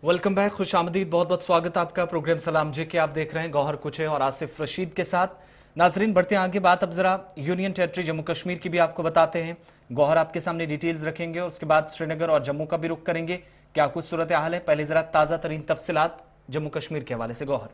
Welcome back, खुश आमदीद, बहुत बहुत स्वागत आपका प्रोग्राम सलाम जे के आप देख रहे हैं गौहर कुचे और आसिफ रशीद के साथ। नाजरीन, बढ़ते हैं आगे बात। अब जरा यूनियन टेरिटरी जम्मू कश्मीर की भी आपको बताते हैं। गौहर आपके सामने डिटेल्स रखेंगे और उसके बाद श्रीनगर और जम्मू का भी रुख करेंगे। क्या कुछ सूरत हाल है, पहले जरा ताजा तरीन तफसीलात जम्मू कश्मीर के हवाले से। गौहर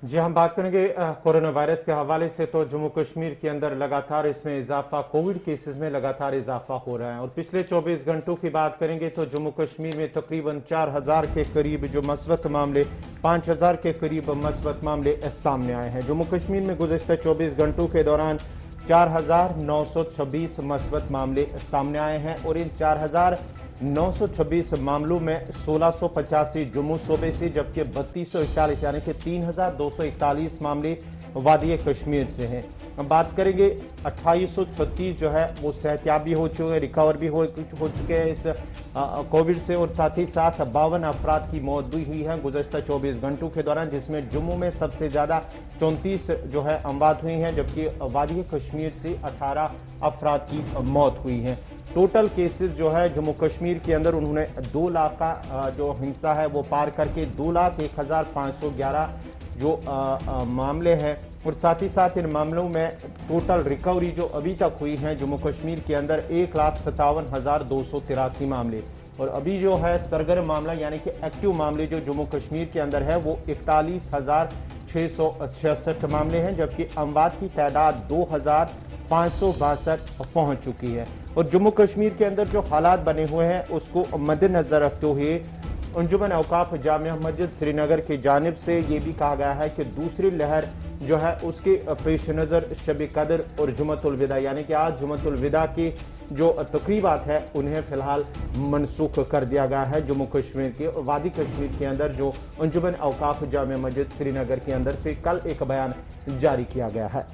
जी, हम बात करेंगे कोरोना वायरस के हवाले से। तो जम्मू कश्मीर के अंदर लगातार इसमें इजाफा, कोविड केसेस में लगातार इजाफा हो रहा है। और पिछले 24 घंटों की बात करेंगे तो जम्मू कश्मीर में तकरीबन 4000 के करीब जो मस्बत मामले, 5000 के करीब मस्बत मामले सामने आए हैं। जम्मू कश्मीर में गुज़श्ता 24 घंटों के दौरान 4926 मस्बत मामले सामने आए हैं और इन 4926 मामलों में 1685 जम्मू सूबे से, जबकि 3241 यानी कि 3241 मामले वादी कश्मीर से हैं। हम बात करेंगे 2836 जो है वो सेहतियाबी हो चुके हैं, रिकवर भी हो चुके हैं इस कोविड से। और साथ ही साथ 52 अफराद की मौत भी हुई है गुज़श्ता 24 घंटों के दौरान, जिसमें जम्मू में सबसे ज़्यादा 34 जो है अमवात हुई हैं, जबकि वादी कश्मीर से 18 अफराद की मौत हुई है। टोटल केसेस जो है जम्मू कश्मीर के अंदर उन्होंने 2 लाख का जो हिंसा है वो पार करके 2,01,511 जो मामले हैं। और साथ ही साथ इन मामलों में टोटल रिकवरी जो अभी तक हुई है जम्मू कश्मीर के अंदर 1,57,283 मामले। और अभी जो है सरगर्म मामला यानी कि एक्टिव मामले जो जम्मू कश्मीर के अंदर है वो 41,666 मामले हैं, जबकि अमवात की तादाद 2,562 पहुंच चुकी है। और जम्मू कश्मीर के अंदर जो हालात बने हुए हैं उसको मद्देनजर रखते हुए अंजुमन औकाफ जामिया मस्जिद श्रीनगर की जानिब से ये भी कहा गया है कि दूसरी लहर जो है उसके पेश नज़र शब कदर और जुमतुल विदा यानी कि आज जुमतुल विदा की जो तकरीबात है उन्हें फिलहाल मनसूख कर दिया गया है। जम्मू कश्मीर के वादी कश्मीर के अंदर जो अंजुमन औकाफ जामिया मस्जिद श्रीनगर के अंदर से कल एक बयान जारी किया गया है।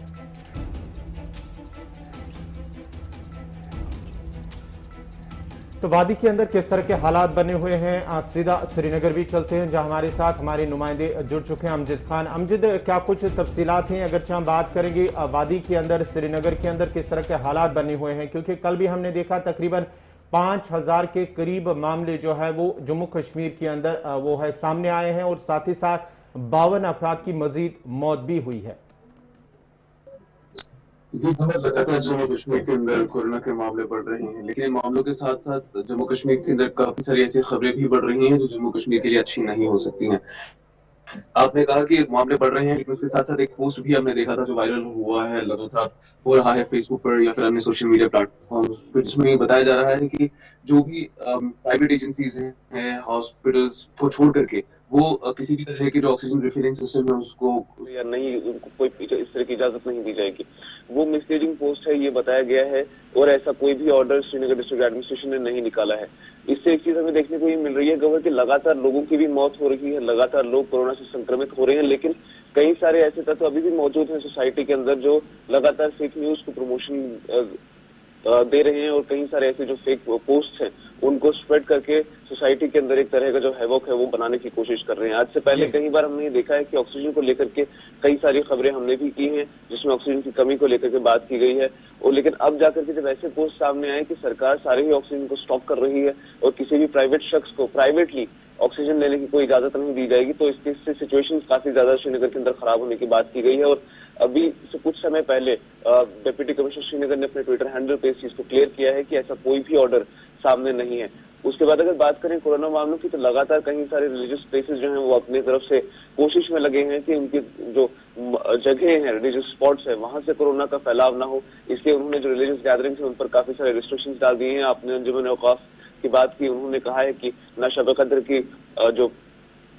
तो वादी के अंदर किस तरह के हालात बने हुए हैं, सीधा श्रीनगर भी चलते हैं जहां हमारे साथ हमारे नुमाइंदे जुड़ चुके हैं। अमजद खान, अमजद, क्या कुछ तफसीलात हैं अगर हम बात करेंगे वादी के अंदर, श्रीनगर के अंदर किस तरह के हालात बने हुए हैं? क्योंकि कल भी हमने देखा तकरीबन 5000 के करीब मामले जो है वो जम्मू कश्मीर के अंदर वो है सामने आए हैं और साथ ही साथ 52 अफराद की मजीद मौत भी हुई है। ये खबर लगातार जम्मू कश्मीर के अंदर कोरोना के मामले बढ़ रहे हैं, लेकिन मामलों के साथ साथ जम्मू कश्मीर के अंदर काफी सारी ऐसी खबरें भी बढ़ रही हैं जो जम्मू कश्मीर के लिए अच्छी नहीं हो सकती हैं। आपने कहा कि मामले बढ़ रहे हैं, लेकिन उसके साथ साथ एक पोस्ट भी हमने देखा था जो वायरल हुआ है, लगातार हो रहा है फेसबुक पर या फिर अन्य सोशल मीडिया प्लेटफॉर्म्स पर, जिसमें बताया जा रहा है कि जो भी प्राइवेट एजेंसीज हैं, हॉस्पिटल्स को छोड़ करके वो किसी भी तरह के जो ऑक्सीजन रिफिलिंग सिस्टम है उसको या नहीं, उनको कोई इस तरह की इजाजत नहीं दी जाएगी। वो मिसलीडिंग पोस्ट है, ये बताया गया है, और ऐसा कोई भी ऑर्डर श्रीनगर डिस्ट्रिक्ट एडमिनिस्ट्रेशन ने नहीं निकाला है। इससे एक चीज हमें देखने को ये मिल रही है गवर्नर कि लगातार लोगों की भी मौत हो रही है, लगातार लोग कोरोना से संक्रमित हो रहे हैं, लेकिन कई सारे ऐसे तत्व अभी भी मौजूद हैं सोसाइटी के अंदर जो लगातार फेक न्यूज को प्रमोशन दे रहे हैं और कई सारे ऐसे जो फेक पोस्ट हैं उनको स्प्रेड करके सोसाइटी के अंदर एक तरह का जो हैवॉक है वो बनाने की कोशिश कर रहे हैं। आज से पहले कई बार हमने देखा है कि ऑक्सीजन को लेकर के कई सारी खबरें हमने भी की हैं जिसमें ऑक्सीजन की कमी को लेकर के बात की गई है, और लेकिन अब जाकर के जब ऐसे पोस्ट सामने आए कि सरकार सारे ही ऑक्सीजन को स्टॉक कर रही है और किसी भी प्राइवेट शख्स को प्राइवेटली ऑक्सीजन लेने की कोई इजाजत नहीं दी जाएगी, तो इससे सिचुएशन काफी ज्यादा श्रीनगर के अंदर खराब होने की बात की गई है। और अभी से कुछ समय पहले डिप्टी कमिश्नर श्रीनगर ने अपने ट्विटर हैंडल पे इस चीज को क्लियर किया है कि ऐसा कोई भी ऑर्डर सामने नहीं है। उसके बाद अगर बात करें कोरोना मामलों की, तो लगातार कई सारे रिलीजियस प्लेसेस जो हैं वो अपनी तरफ से कोशिश में लगे हैं कि उनकी जो जगह हैं, रिलीजियस स्पॉट्स है, वहां से कोरोना का फैलाव ना हो, इसलिए उन्होंने जो रिलीजियस गैदरिंग्स है उन पर काफी सारे रिस्ट्रिक्शंस डाल दिए हैं। आपने अंजुमन औकाफ की बात की, उन्होंने कहा है कि ना शब कद्र की जो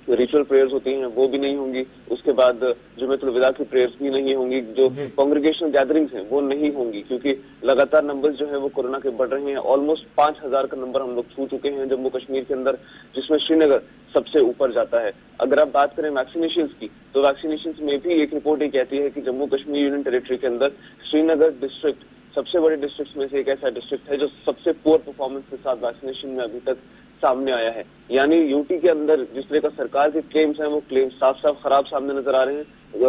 रिचुअल प्रेयर्स होती हैं वो भी नहीं होंगी, उसके बाद जुम्मतुल विदा की प्रेयर्स भी नहीं होंगी, जो कांग्रेगेशनल गैदरिंग्स हैं वो नहीं होंगी, क्योंकि लगातार नंबर्स जो है वो कोरोना के बढ़ रहे हैं। ऑलमोस्ट 5000 का नंबर हम लोग छू चुके हैं जम्मू कश्मीर के अंदर, जिसमें श्रीनगर सबसे ऊपर जाता है। अगर आप बात करें वैक्सीनेशन की, तो वैक्सीनेशन में भी एक रिपोर्ट ये कहती है कि जम्मू कश्मीर यूनियन टेरिटरी के अंदर श्रीनगर डिस्ट्रिक्ट सबसे बड़े डिस्ट्रिक्ट में से एक ऐसा डिस्ट्रिक्ट है जो सबसे पुअर परफॉर्मेंस के साथ वैक्सीनेशन में अभी तक सामने आया है। यानी यूटी के अंदर जिस तरह का सरकार के क्लेम्स हैं वो क्लेम्स साफ साफ खराब सामने नजर आ रहे हैं,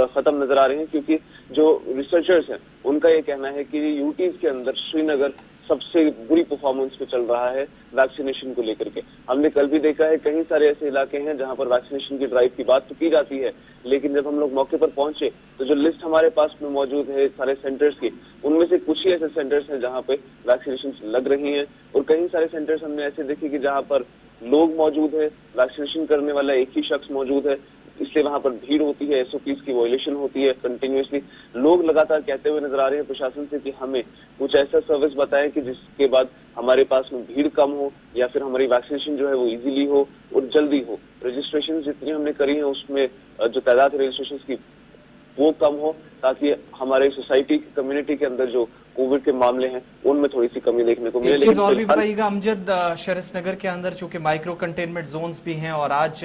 खत्म नजर आ रहे हैं, क्योंकि जो रिसर्चर्स हैं उनका ये कहना है कि यूटीज के अंदर श्रीनगर सबसे बुरी परफॉर्मेंस पे चल रहा है वैक्सीनेशन को लेकर के। हमने कल भी देखा है कई सारे ऐसे इलाके हैं जहां पर वैक्सीनेशन की ड्राइव की बात तो की जाती है, लेकिन जब हम लोग मौके पर पहुंचे तो जो लिस्ट हमारे पास में मौजूद है सारे सेंटर्स की, उनमें से कुछ ही ऐसे सेंटर्स हैं जहां पे वैक्सीनेशन लग रही है, और कई सारे सेंटर्स हमने ऐसे देखे कि जहां पर लोग मौजूद है, वैक्सीनेशन करने वाला एक ही शख्स मौजूद है, इसलिए वहां पर भीड़ होती है, एसओपीज की वायलेशन होती है कंटिन्यूअसली। लोग लगातार कहते हुए नजर आ रहे हैं प्रशासन से कि हमें कुछ ऐसा सर्विस बताएं कि जिसके बाद हमारे पास में भीड़ कम हो या फिर हमारी वैक्सीनेशन जो है वो इजीली हो और जल्दी हो। रजिस्ट्रेशन जितनी हमने करी है उसमें जो तादाद है रजिस्ट्रेशन की वो कम हो, ताकि हमारे सोसाइटी कम्युनिटी के अंदर जो कोविड के मामले हैं उनमें थोड़ी सी कमी देखने को मिले। एक चीज और भी बताइएगा अमजद, शरस नगर के अंदर चूंकि माइक्रो कंटेनमेंट जोन्स भी हैं और आज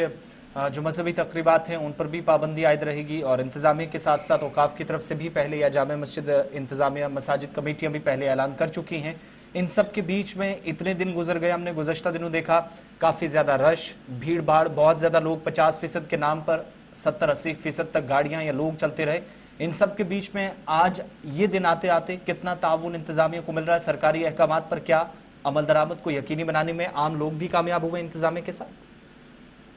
जो मजहबी तकरीबात हैं उन पर भी पाबंदी आयद रहेगी, और इंतजामिया के साथ साथ औकाफ की तरफ से भी पहले, या जामे मस्जिद इंतजामिया मसाजिद कमेटियां भी पहले ऐलान कर चुकी हैं। इन सब के बीच में इतने दिन गुजर गए, हमने गुज़श्ता दिनों देखा काफी ज्यादा रश, भीड़ भाड़, बहुत ज्यादा लोग, 50% के नाम पर 70-80% तक गाड़ियां या लोग चलते रहे। इन सब के बीच में आज ये दिन आते आते कितना ताउन इंतजामिया को मिल रहा है? सरकारी अहकामात पर क्या अमल दरामद को यकीनी बनाने में आम लोग भी कामयाब हुए इंतजामिया के साथ?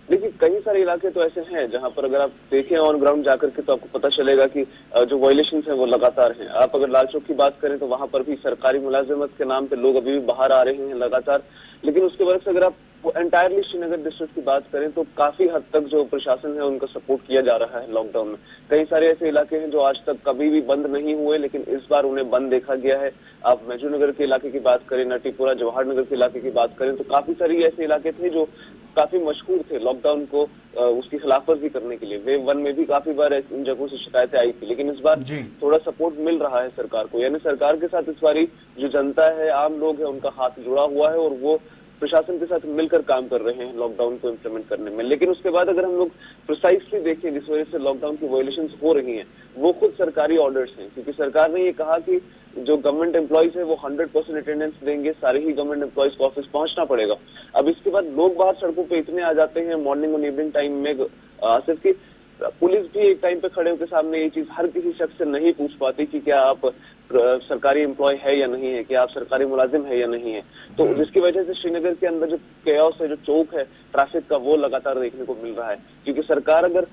देखिए कई सारे इलाके तो ऐसे हैं जहां पर अगर आप देखें ऑन ग्राउंड जाकर के तो आपको पता चलेगा कि जो वायलेशन है वो लगातार हैं। आप अगर लाल चौक की बात करें तो वहां पर भी सरकारी मुलाजिमत के नाम पे लोग अभी भी बाहर आ रहे हैं लगातार, लेकिन उसके वजह से अगर आप एंटायरली श्रीनगर डिस्ट्रिक्ट की बात करें तो काफी हद तक जो प्रशासन है उनका सपोर्ट किया जा रहा है लॉकडाउन में। कई सारे ऐसे इलाके हैं जो आज तक कभी भी बंद नहीं हुए, लेकिन इस बार उन्हें बंद देखा गया है। आप महजूर नगर के इलाके की बात करें, नटीपुरा, जवाहर नगर के इलाके की बात करें तो काफी सारे ऐसे इलाके थे जो काफी मशहूर थे लॉकडाउन को उसकी खिलाफवर्जी करने के लिए। वेव 1 में भी काफी बार इन जगहों से शिकायतें आई थी, लेकिन इस बार थोड़ा सपोर्ट मिल रहा है सरकार को, यानी सरकार के साथ इस बारी जो जनता है, आम लोग है, उनका हाथ जुड़ा हुआ है और वो प्रशासन के साथ मिलकर काम कर रहे हैं लॉकडाउन को इम्प्लीमेंट करने में। लेकिन उसके बाद अगर हम लोग प्रिसाइसली देखें जिस वजह से लॉकडाउन की वायलेशंस हो रही हैं वो खुद सरकारी ऑर्डर्स हैं, क्योंकि सरकार ने ये कहा कि जो गवर्नमेंट एम्प्लॉइज है वो 100% अटेंडेंस देंगे, सारे ही गवर्नमेंट एम्प्लॉइज को ऑफिस पहुंचना पड़ेगा। अब इसके बाद लोग बाहर सड़कों पे इतने आ जाते हैं मॉर्निंग और इवनिंग टाइम में, सिर्फ की पुलिस भी एक टाइम पे खड़े होकर सामने ये चीज हर किसी शख्स से नहीं पूछ पाती कि क्या आप सरकारी एम्प्लॉय है या नहीं है, क्या आप सरकारी मुलाजिम है या नहीं है। तो जिसकी वजह से श्रीनगर के अंदर जो केओस है, जो चौक है ट्रैफिक का, वो लगातार देखने को मिल रहा है। क्योंकि सरकार अगर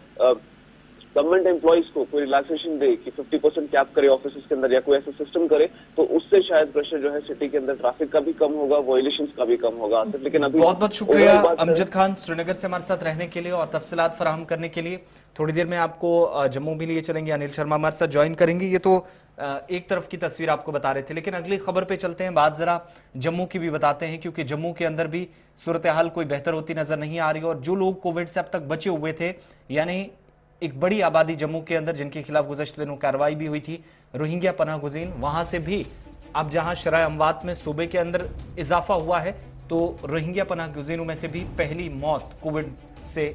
गवर्नमेंट एम्प्लॉइज को कोई रिलैक्सेशन दे कि 50% कैप करे ऑफिस के अंदर या कोई ऐसा सिस्टम करे तो उससे शायद प्रेशर जो है सिटी के अंदर ट्रैफिक का भी कम होगा, वायलेशंस का भी कम होगा। लेकिन अभी बहुत बहुत शुक्रिया अमजद खान श्रीनगर से हमारे साथ रहने के लिए और तफसीलात फराहम करने के लिए। थोड़ी देर में आपको जम्मू भी लिए चलेंगे, अनिल शर्मा हमारे साथ ज्वाइन करेंगे। ये तो एक तरफ की तस्वीर आपको बता रहे थे, लेकिन अगली खबर पे चलते हैं, बात जरा जम्मू की भी बताते हैं, क्योंकि जम्मू के अंदर भी सूरत हाल कोई बेहतर होती नजर नहीं आ रही। और जो लोग कोविड से अब तक बचे हुए थे, यानी एक बड़ी आबादी जम्मू के अंदर जिनके खिलाफ गुज़श्ता दिनों कार्रवाई भी हुई थी, रोहिंग्या पनाह गुज़ीन, वहां से भी अब जहां शरह अमवात में सूबे के अंदर इजाफा हुआ है तो रोहिंग्या पनाह गुज़ीनों में से भी पहली मौत कोविड से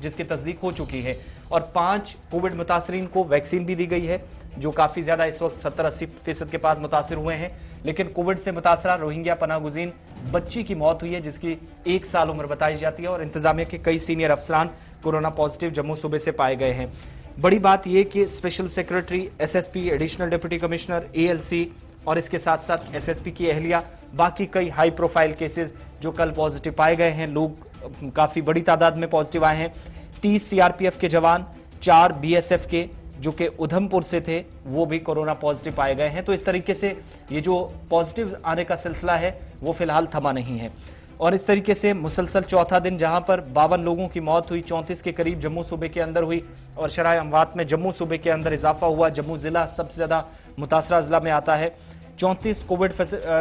जिसकी तस्दीक हो चुकी है, और 5 कोविड मुतासरीन को वैक्सीन भी दी गई है, जो काफी ज्यादा इस वक्त 70-80% के पास मुतासर हुए हैं। लेकिन कोविड से मुतासरा रोहिंग्या पनाह गुज़ीन बच्ची की मौत हुई है जिसकी 1 साल उम्र बताई जाती है, और इंतजामिया के कई सीनियर अफसरान कोरोना पॉजिटिव जम्मू सूबे से पाए गए हैं। बड़ी बात यह कि special secretary, SSP, additional deputy commissioner, ALC और इसके साथ साथ एसएसपी की अहलिया, बाकी कई हाई प्रोफाइल केसेस जो कल पॉजिटिव पाए गए हैं, लोग काफी बड़ी तादाद में पॉजिटिव आए हैं। 30 सीआरपीएफ के जवान, 4 बीएसएफ के जो कि उधमपुर से थे, वो भी कोरोना पॉजिटिव पाए गए हैं। तो इस तरीके से ये जो पॉजिटिव आने का सिलसिला है वो फिलहाल थमा नहीं है, और इस तरीके से मुसलसल चौथा दिन जहां पर 52 लोगों की मौत हुई, 34 के करीब जम्मू सूबे के अंदर हुई, और शराय अमवात में जम्मू सूबे के अंदर इजाफा हुआ। जम्मू जिला सबसे ज्यादा मुतासरा जिला में आता है। 34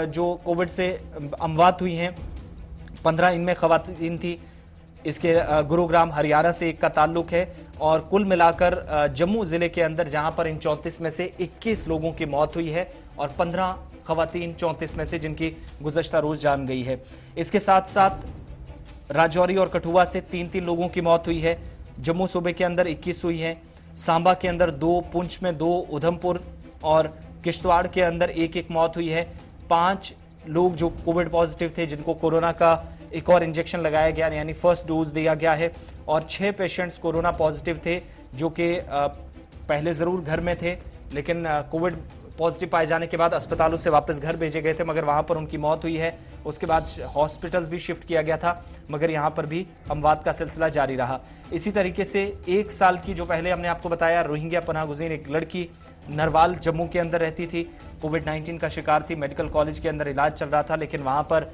जो कोविड से अमवात हुई हैं, 15 इनमें खवातीन थी। इसके गुरुग्राम हरियाणा से एक का ताल्लुक है, और कुल मिलाकर जम्मू जिले के अंदर जहां पर इन 34 में से 21 लोगों की मौत हुई है और 15 खवातीन 34 में से जिनकी गुज़श्ता रोज जान गई है। इसके साथ साथ राजौरी और कठुआ से 3-3 लोगों की मौत हुई है। जम्मू सूबे के अंदर 21 हुई है, सांबा के अंदर 2, पुंछ में 2, उधमपुर और किश्तवाड़ के अंदर 1-1 मौत हुई है। 5 लोग जो कोविड पॉजिटिव थे जिनको कोरोना का एक और इंजेक्शन लगाया गया, यानी फर्स्ट डोज दिया गया है, और 6 पेशेंट्स कोरोना पॉजिटिव थे जो कि पहले जरूर घर में थे लेकिन कोविड पॉजिटिव पाए जाने के बाद अस्पतालों से वापस घर भेजे गए थे, मगर वहां पर उनकी मौत हुई है। उसके बाद हॉस्पिटल्स भी शिफ्ट किया गया था, मगर यहां पर भी अमवात का सिलसिला जारी रहा। इसी तरीके से 1 साल की, जो पहले हमने आपको बताया, रोहिंग्या पनाहगुज़ीन एक लड़की नरवाल जम्मू के अंदर रहती थी, कोविड-19 का शिकार थी, मेडिकल कॉलेज के अंदर इलाज चल रहा था, लेकिन वहां पर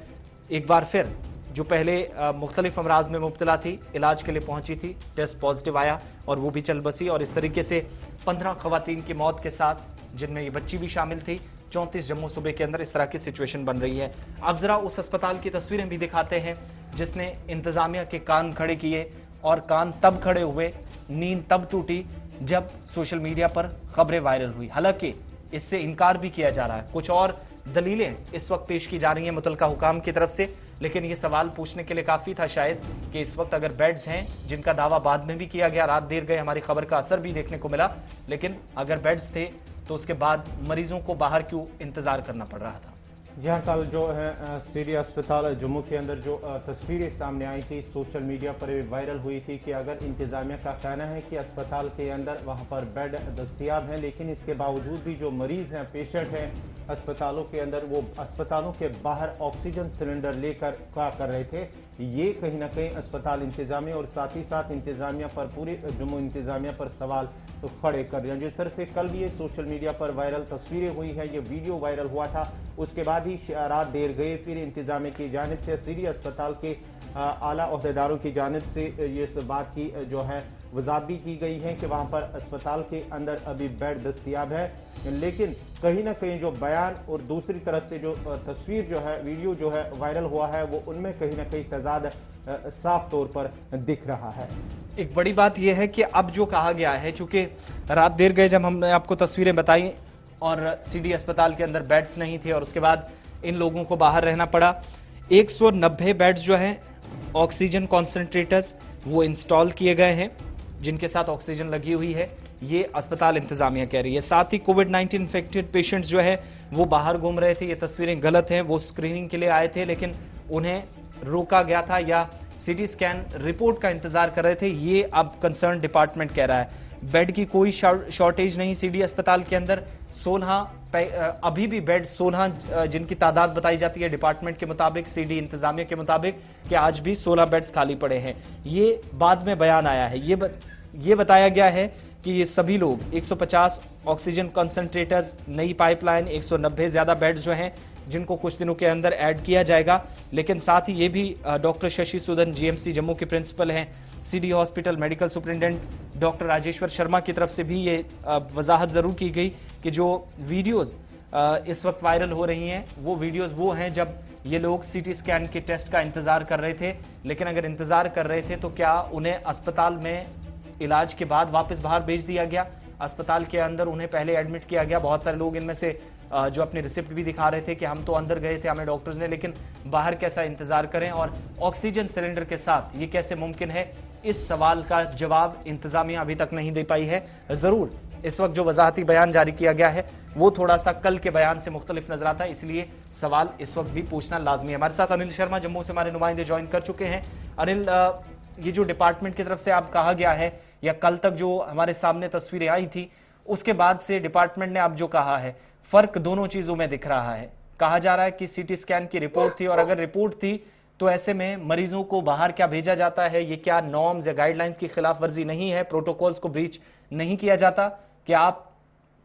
एक बार फिर जो पहले मुख्तलिफ अमराज में मुब्तला थी, इलाज के लिए पहुंची थी, टेस्ट पॉजिटिव आया और वो भी चल बसी। और इस तरीके से 15 खवातीन की मौत के साथ, जिनमें ये बच्ची भी शामिल थी, 34 जम्मू सूबे के अंदर इस तरह की सिचुएशन बन रही है। अब जरा उस अस्पताल की तस्वीरें भी दिखाते हैं जिसने इंतजामिया के कान खड़े किए, और कान तब खड़े हुए, नींद तब टूटी जब सोशल मीडिया पर खबरें वायरल हुई। हालांकि इससे इनकार भी किया जा रहा है, कुछ और दलीलें इस वक्त पेश की जा रही हैं मुतलका हुकाम की तरफ से, लेकिन ये सवाल पूछने के लिए काफी था शायद कि इस वक्त अगर बेड्स हैं, जिनका दावा बाद में भी किया गया, रात देर गए हमारी खबर का असर भी देखने को मिला, लेकिन अगर बेड्स थे तो उसके बाद मरीजों को बाहर क्यों इंतजार करना पड़ रहा था। जहाँ कल जो है सीडी अस्पताल जम्मू के अंदर जो तस्वीरें सामने आई थी, सोशल मीडिया पर भी वायरल हुई थी कि अगर इंतजामिया का कहना है कि अस्पताल के अंदर वहाँ पर बेड दस्तयाब हैं, लेकिन इसके बावजूद भी जो मरीज हैं, पेशेंट हैं अस्पतालों के अंदर, वो अस्पतालों के बाहर ऑक्सीजन सिलेंडर लेकर क्या कर रहे थे। ये कहीं ना कहीं अस्पताल इंतजामिया और साथ ही साथ इंतजामिया पर, पूरे जम्मू इंतजामिया पर सवाल तो खड़े कर रहे हैं। जिस तरह से कल भी ये सोशल मीडिया पर वायरल तस्वीरें हुई है, ये वीडियो वायरल हुआ था, उसके बाद ही रात देर गए फिर इंतजामिया की जानिब से, सीडी अस्पताल के आला अहदेदारों की जानिब से ये बात की जो है वजाहत भी की गई है कि वहाँ पर अस्पताल के अंदर अभी बेड दस्तयाब है, लेकिन कहीं ना कहीं जो बयान और दूसरी तरफ से जो तस्वीर जो है, वीडियो जो है वायरल हुआ है, वो उनमें कहीं ना कहीं तजाद साफ तौर पर दिख रहा है। एक बड़ी बात यह है कि अब जो कहा गया है, चूंकि रात देर गए जब हमने आपको तस्वीरें बताई और सीडी अस्पताल के अंदर बेड्स नहीं थे और उसके बाद इन लोगों को बाहर रहना पड़ा, 190 बेड्स जो हैं ऑक्सीजन कॉन्सेंट्रेटर्स वो इंस्टॉल किए गए हैं, जिनके साथ ऑक्सीजन लगी हुई है, ये अस्पताल इंतजामिया कह रही है। साथ ही कोविड-19 इन्फेक्टेड पेशेंट्स जो है वो बाहर घूम रहे थे, ये तस्वीरें गलत हैं, वो स्क्रीनिंग के लिए आए थे लेकिन उन्हें रोका गया था या सीटी स्कैन रिपोर्ट का इंतजार कर रहे थे, ये अब कंसर्न डिपार्टमेंट कह रहा है। बेड की कोई शॉर्टेज नहीं सीडी अस्पताल के अंदर, 16 अभी भी बेड 16 जिनकी तादाद बताई जाती है डिपार्टमेंट के मुताबिक, सीडी इंतजामिया के मुताबिक, कि आज भी 16 बेड्स खाली पड़े हैं। ये बाद में बयान आया है, ये बताया गया है कि ये सभी लोग 150 ऑक्सीजन कंसंट्रेटर्स, नई पाइपलाइन, 190 ज्यादा बेड्स जो हैं जिनको कुछ दिनों के अंदर ऐड किया जाएगा। लेकिन साथ ही ये भी डॉक्टर शशि सूदन जीएमसी जम्मू के प्रिंसिपल हैं, CD hospital medical superintendent doctor Rajeshwar Sharma की तरफ से भी ये वजाहत जरूर की गई कि जो वीडियोस इस वक्त वायरल हो रही हैं वो वीडियोस वो हैं जब ये लोग सीटी स्कैन के टेस्ट का इंतजार कर रहे थे। लेकिन अगर इंतजार कर रहे थे तो क्या उन्हें अस्पताल में इलाज के बाद वापस बाहर भेज दिया गया? अस्पताल के अंदर उन्हें पहले एडमिट किया गया। बहुत सारे लोग इनमें से जो अपनी रिसिप्ट भी दिखा रहे थे कि हम तो अंदर गए थे हमें डॉक्टर्स ने, लेकिन बाहर कैसा इंतजार करें और ऑक्सीजन सिलेंडर के साथ ये कैसे मुमकिन है? इस सवाल का जवाब इंतजामिया अभी तक नहीं दे पाई है। जरूर इस वक्त जो वजाहती बयान जारी किया गया है वो थोड़ा सा कल के बयान से मुख्तलिफ नजर आता है, इसलिए सवाल इस वक्त भी पूछना लाजमी है। हमारे साथ अनिल शर्मा जम्मू से हमारे नुमाइंदे ज्वाइन कर चुके हैं। अनिल, ये जो डिपार्टमेंट की तरफ से आप कहा गया है या कल तक जो हमारे सामने तस्वीरें आई थी उसके बाद से डिपार्टमेंट ने अब जो कहा है, फर्क दोनों चीजों में दिख रहा है। कहा जा रहा है कि सीटी स्कैन की रिपोर्ट थी और अगर रिपोर्ट थी तो ऐसे में मरीजों को बाहर क्या भेजा जाता है? ये क्या नॉर्म्स या गाइडलाइंस की खिलाफ वर्जी नहीं है? प्रोटोकॉल्स को ब्रीच नहीं किया जाता कि आप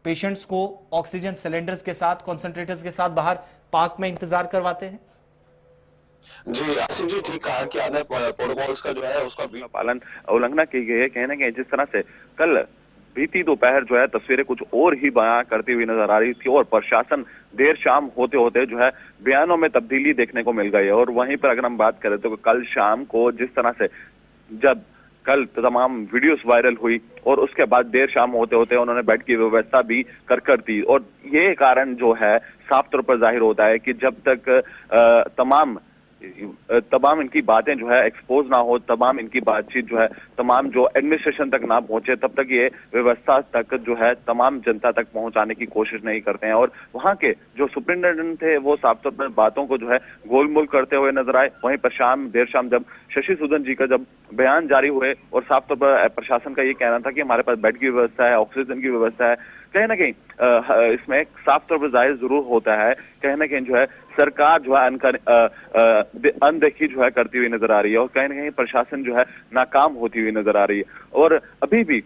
पेशेंट्स को ऑक्सीजन सिलेंडर्स के साथ, कॉन्सेंट्रेटर्स के साथ बाहर पार्क में इंतजार करवाते हैं? जी आसिफ जी, ठीक कहा कि आपने प्रोटोकॉल्स का जो है उसका पालन उल्लंघना की गई है। कहने के जिस तरह से कल बीती दोपहर जो है तस्वीरें कुछ और ही बयां करती हुई नजर आ रही थी और प्रशासन देर शाम होते होते जो है बयानों में तब्दीली देखने को मिल गई है। और वहीं पर अगर हम बात करें तो कल शाम को जिस तरह से जब कल तमाम वीडियोस वायरल हुई और उसके बाद देर शाम होते होते उन्होंने बेड की व्यवस्था भी कर दी और ये कारण जो है साफ तौर पर जाहिर होता है कि जब तक तमाम इनकी बातें जो है एक्सपोज ना हो, तमाम इनकी बातचीत जो है तमाम जो एडमिनिस्ट्रेशन तक ना पहुंचे, तब तक ये व्यवस्था तक जो है तमाम जनता तक पहुंचाने की कोशिश नहीं करते हैं। और वहां के जो सुपरिटेंडेंट थे वो साफ तौर पर बातों को जो है गोलमोल करते हुए नजर आए। वहीं पर देर शाम जब शशि सूदन जी का जब बयान जारी हुए और साफ तौर पर प्रशासन का ये कहना था कि हमारे पास बेड की व्यवस्था है, ऑक्सीजन की व्यवस्था है, कहीं ना कहीं इसमें साफ तौर पर जाहिर जरूर होता है, कहीं ना कहीं जो है सरकार जो है अनदेखी जो है करती हुई नजर आ रही है और कहीं ना कहीं प्रशासन जो है नाकाम होती हुई नजर आ रही है। और अभी भी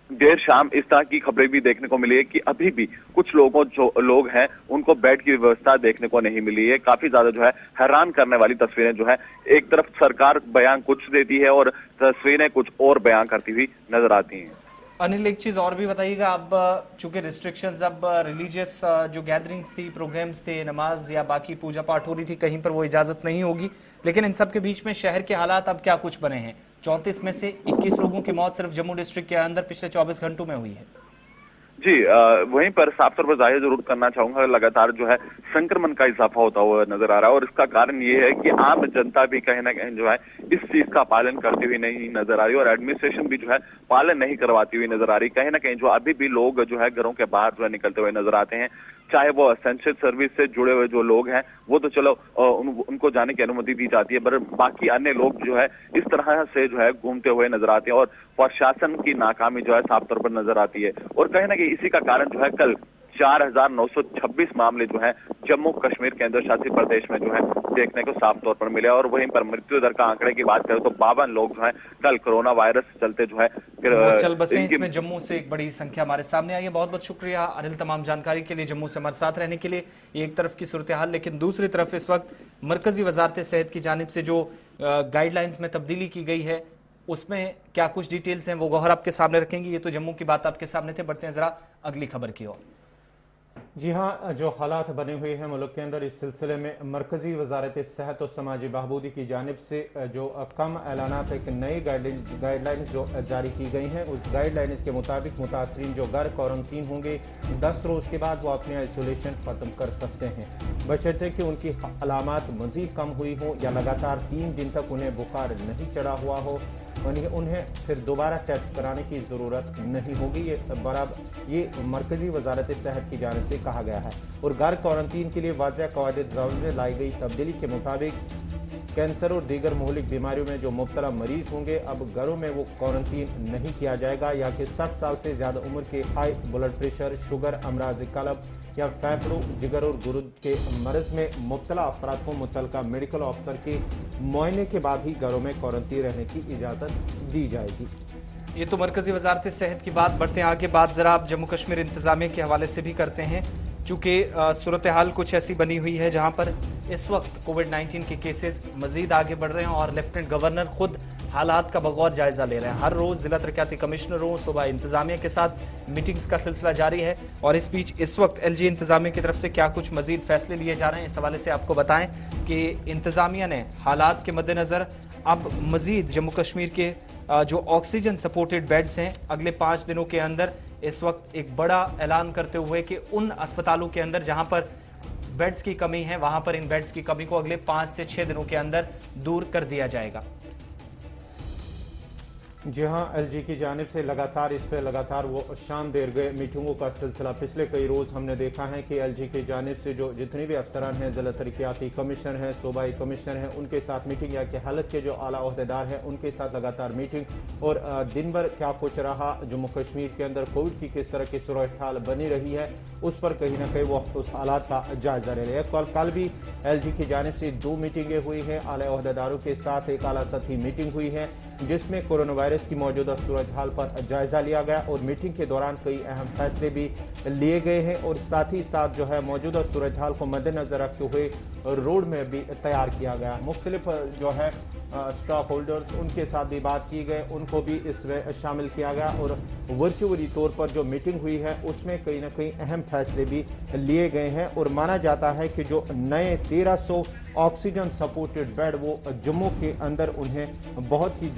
देर शाम इस तरह की खबरें भी देखने को मिली है कि अभी भी कुछ जो लोग हैं उनको बेड की व्यवस्था देखने को नहीं मिली है। काफी ज्यादा जो है हैरान करने वाली तस्वीरें जो है, एक तरफ सरकार बयान कुछ देती है और तस्वीरें कुछ और बयान करती हुई नजर आती हैं। अनिल, एक चीज और भी बताइएगा, अब चूंकि रिस्ट्रिक्शंस, अब रिलीजियस जो गैदरिंग्स थी, प्रोग्राम्स थे, नमाज या बाकी पूजा पाठ हो रही थी, कहीं पर वो इजाजत नहीं होगी, लेकिन इन सब के बीच में शहर के हालात अब क्या कुछ बने हैं? 34 में से 21 लोगों की मौत सिर्फ जम्मू डिस्ट्रिक्ट के अंदर पिछले 24 घंटों में हुई है। जी, वहीं पर साफ तौर पर जाहिर जरूर करना चाहूंगा, लगातार जो है संक्रमण का इजाफा होता हुआ नजर आ रहा है और इसका कारण ये है कि आम जनता भी कहीं ना कहीं जो है इस चीज का पालन करती हुई नहीं नजर आ रही और एडमिनिस्ट्रेशन भी जो है पालन नहीं करवाती हुई नजर आ रही। कहीं ना कहीं जो अभी भी लोग जो है घरों के बाहर जो है निकलते हुए नजर आते हैं, चाहे वो एसेंशियल सर्विस से जुड़े हुए जो लोग हैं वो तो चलो उनको जाने की अनुमति दी जाती है, पर बाकी अन्य लोग जो है इस तरह से जो है घूमते हुए नजर आते हैं और प्रशासन की नाकामी जो है साफ तौर पर नजर आती है। और कहीं ना कहीं इसी का कारण जो है कल 4,926 मामले जो है जम्मू कश्मीर केंद्र शासित प्रदेश में जो है देखने को साफ तौर पर मिले और वहीं पर मृत्यु दर का आंकड़े की बात करें तो 52 लोग जो है कल कोरोना वायरस से चलते जो है चल बसे। इसमें जम्मू से एक बड़ी संख्या हमारे सामने आई है। बहुत बहुत शुक्रिया अनिल तमाम जानकारी के लिए, जम्मू से हमारे साथ रहने के लिए। एक तरफ की सूरत हाल, लेकिन दूसरी तरफ इस वक्त मरकजी वजारत सेहत की जानिब से जो गाइडलाइंस में तब्दीली की गई है उसमें क्या कुछ डिटेल्स हैं वो गौहर आपके सामने रखेंगे। ये तो जम्मू की बात आपके सामने थे, बढ़ते हैं जरा अगली खबर की ओर। जी हाँ, जो हालात बने हुए हैं मुल्क के अंदर, इस सिलसिले में मरकजी वजारत सेहत और समाजी बहबूदी की जानिब से जो कम ऐलानात एक नई गाइडलाइन जो जारी की गई हैं, उस गाइडलाइन के मुताबिक मुतासरीन जो घर क्वारंटीन होंगे 10 रोज़ के बाद वो अपने आइसोलेशन ख़त्म कर सकते हैं, बशर्ते कि उनकी अलामात मजीद कम हुई हों या लगातार 3 दिन तक उन्हें बुखार नहीं चढ़ा हुआ हो, उन्हें फिर दोबारा टेस्ट कराने की ज़रूरत नहीं होगी। ये मरकजी वजारत सेहत की जानिब से कहा गया है। और घर क्वारंटीन के लिए वाज़ह कवायद में लाई गई तब्दीली के मुताबिक कैंसर और दीगर महलिक बीमारियों में जो मुब्तला मरीज होंगे अब घरों में वो क्वारंटीन नहीं किया जाएगा, या कि 60 साल से ज़्यादा उम्र के हाई ब्लड प्रेशर, शुगर, अमराज कल्ब या फेफड़ों, जिगर और गुर्द के मर्ज में मुब्तला अफराद को मुतल्लिका मेडिकल ऑफिसर के मुआयने के बाद ही घरों में क्वारंटीन रहने की इजाज़त दी जाएगी। ये तो मरकजी वजारत सेहत की बात। बढ़ते हैं आगे, बात जरा आप जम्मू कश्मीर इंतजामिया के हवाले से भी करते हैं, चूँकि सूरत हाल कुछ ऐसी बनी हुई है जहां पर इस वक्त कोविड-19 के केसेस मजीद आगे बढ़ रहे हैं और लेफ्टिनेंट गवर्नर खुद हालात का बगौर जायजा ले रहे हैं। हर रोज जिला तरक्याती कमिश्नरों, सूबा इंतजामिया के साथ मीटिंग्स का सिलसिला जारी है और इस बीच इस वक्त LG इंतजामिया की तरफ से क्या कुछ मजीद फैसले लिए जा रहे हैं, इस हवाले से आपको बताएं कि इंतजामिया ने हालात के मद्देनजर अब मजीद जम्मू कश्मीर के जो ऑक्सीजन सपोर्टेड बेड्स हैं अगले 5 दिनों के अंदर इस वक्त एक बड़ा ऐलान करते हुए कि उन अस्पतालों के अंदर जहां पर बेड्स की कमी है वहां पर इन बेड्स की कमी को अगले 5 से 6 दिनों के अंदर दूर कर दिया जाएगा। जी हाँ, LG की जानिब से लगातार इस पर लगातार वो शाम देर गए मीटिंगों का सिलसिला पिछले कई रोज़ हमने देखा है कि LG की जानिब से जो जितने भी अफसरान हैं, जिला तरक्याती कमिश्नर हैं, सूबाई कमिश्नर हैं, उनके साथ मीटिंग, या कि हालत के जो आला ओहदेदार हैं उनके साथ लगातार मीटिंग। और दिन भर क्या कुछ रहा जम्मू कश्मीर के अंदर, कोविड की किस तरह की सूरत हाल बनी रही है, उस पर कहीं ना कहीं वो उस हालात का जायजा ले रहे हैं। कल भी LG की जानिब से 2 मीटिंगें हुई हैं आला ओहदेदारों के साथ। एक आला सतही मीटिंग हुई है जिसमें कोरोना वायरस की मौजूदा सूरत हाल पर जायजा लिया गया और मीटिंग के दौरान कई अहम फैसले भी लिए गए हैं और साथ ही साथ जो है मौजूदा सूरत हाल को मद्देनजर रखते हुए रोड में भी तैयार किया गया। मुख्तलिफ जो है स्टॉक होल्डर्स उनके साथ भी बात की गई, उनको भी इसमें शामिल किया गया और वर्चुअली तौर पर जो मीटिंग हुई है उसमें कहीं ना कहीं अहम फैसले भी लिए गए हैं। और माना जाता है कि जो नए 1300 ऑक्सीजन सपोर्टेड बेड वो जम्मू के अंदर उन्हें बहुत ही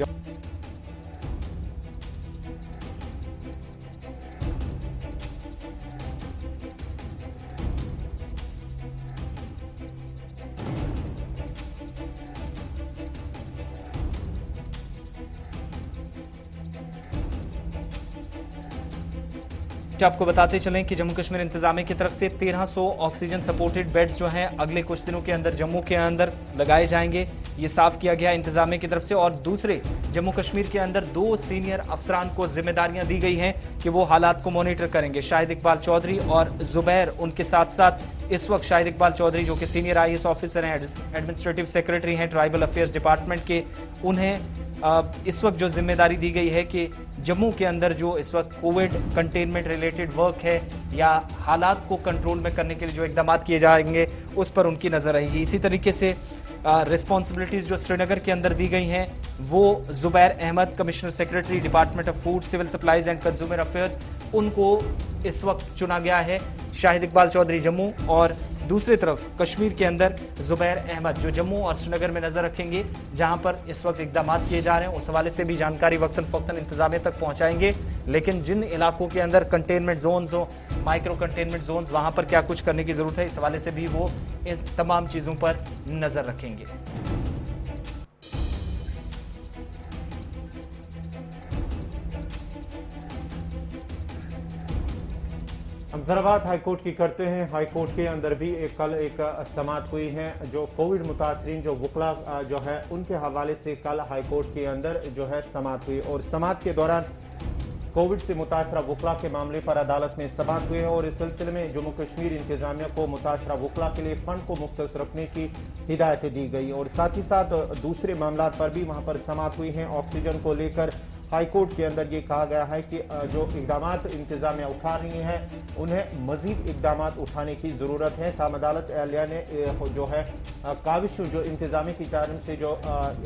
आपको बताते चलें कि जम्मू कश्मीर इंतजामिया की तरफ से 1300 ऑक्सीजन सपोर्टेड बेड्स जो हैं अगले कुछ दिनों के अंदर जम्मू के अंदर लगाए जाएंगे। ये साफ किया गया इंतजामिया की तरफ से। और दूसरे, जम्मू कश्मीर के अंदर 2 सीनियर अफसरान को जिम्मेदारियां दी गई हैं कि वो हालात को मॉनिटर करेंगे। शाहिद इकबाल चौधरी और जुबैर, उनके साथ साथ इस वक्त शाहिद इकबाल चौधरी जो कि सीनियर IAS ऑफिसर हैं, एडमिनिस्ट्रेटिव सेक्रेटरी हैं ट्राइबल अफेयर्स डिपार्टमेंट के, उन्हें इस वक्त जो जिम्मेदारी दी गई है कि जम्मू के अंदर जो इस वक्त कोविड कंटेनमेंट रिलेटेड वर्क है या हालात को कंट्रोल में करने के लिए जो इकदाम किए जाएंगे उस पर उनकी नजर रहेगी। इसी तरीके से रिस्पॉन्सिबिलिटीज जो श्रीनगर के अंदर दी गई हैं वो Zubair Ahmed, commissioner secretary department of food, civil supplies and consumer affairs, उनको इस वक्त चुना गया है। शाहिद इकबाल चौधरी जम्मू और दूसरी तरफ कश्मीर के अंदर जुबैर अहमद जो जम्मू और श्रीनगर में नजर रखेंगे जहां पर इस वक्त इकदाम किए जा रहे हैं। उस हवाले से भी जानकारी वक्तन फौक्तन इंतजामिया तक पहुंचाएंगे। लेकिन जिन इलाकों के अंदर कंटेनमेंट जोन्स हो, माइक्रो कंटेनमेंट जोन्स, वहां पर क्या कुछ करने की जरूरत है, इस हवाले से भी वो इन तमाम चीजों पर नजर रखेंगे। हम जरा बात हाईकोर्ट की करते हैं। हाईकोर्ट के अंदर भी कल एक समाअत हुई है जो कोविड मुतासरीन जो वकला जो है उनके हवाले से कल हाईकोर्ट के अंदर जो है समाअत हुई और समाअत के दौरान कोविड से मुतासरा वकला के मामले पर अदालत में समाअत हुई है और इस सिलसिले में जम्मू कश्मीर इंतजामिया को मुतासरा वकला के लिए फंड को मुख्तस रखने की हिदायतें दी गई और साथ ही साथ दूसरे मामला पर भी वहां पर समाअत हुई हैं। ऑक्सीजन को लेकर हाईकोर्ट के अंदर ये कहा गया है कि जो इकदाम इंतजामिया उठा रही हैं उन्हें मजीद इकदाम उठाने की जरूरत है। ताम अदालत एहलिया ने जो है काविश जो इंतजामिया की जानब से जो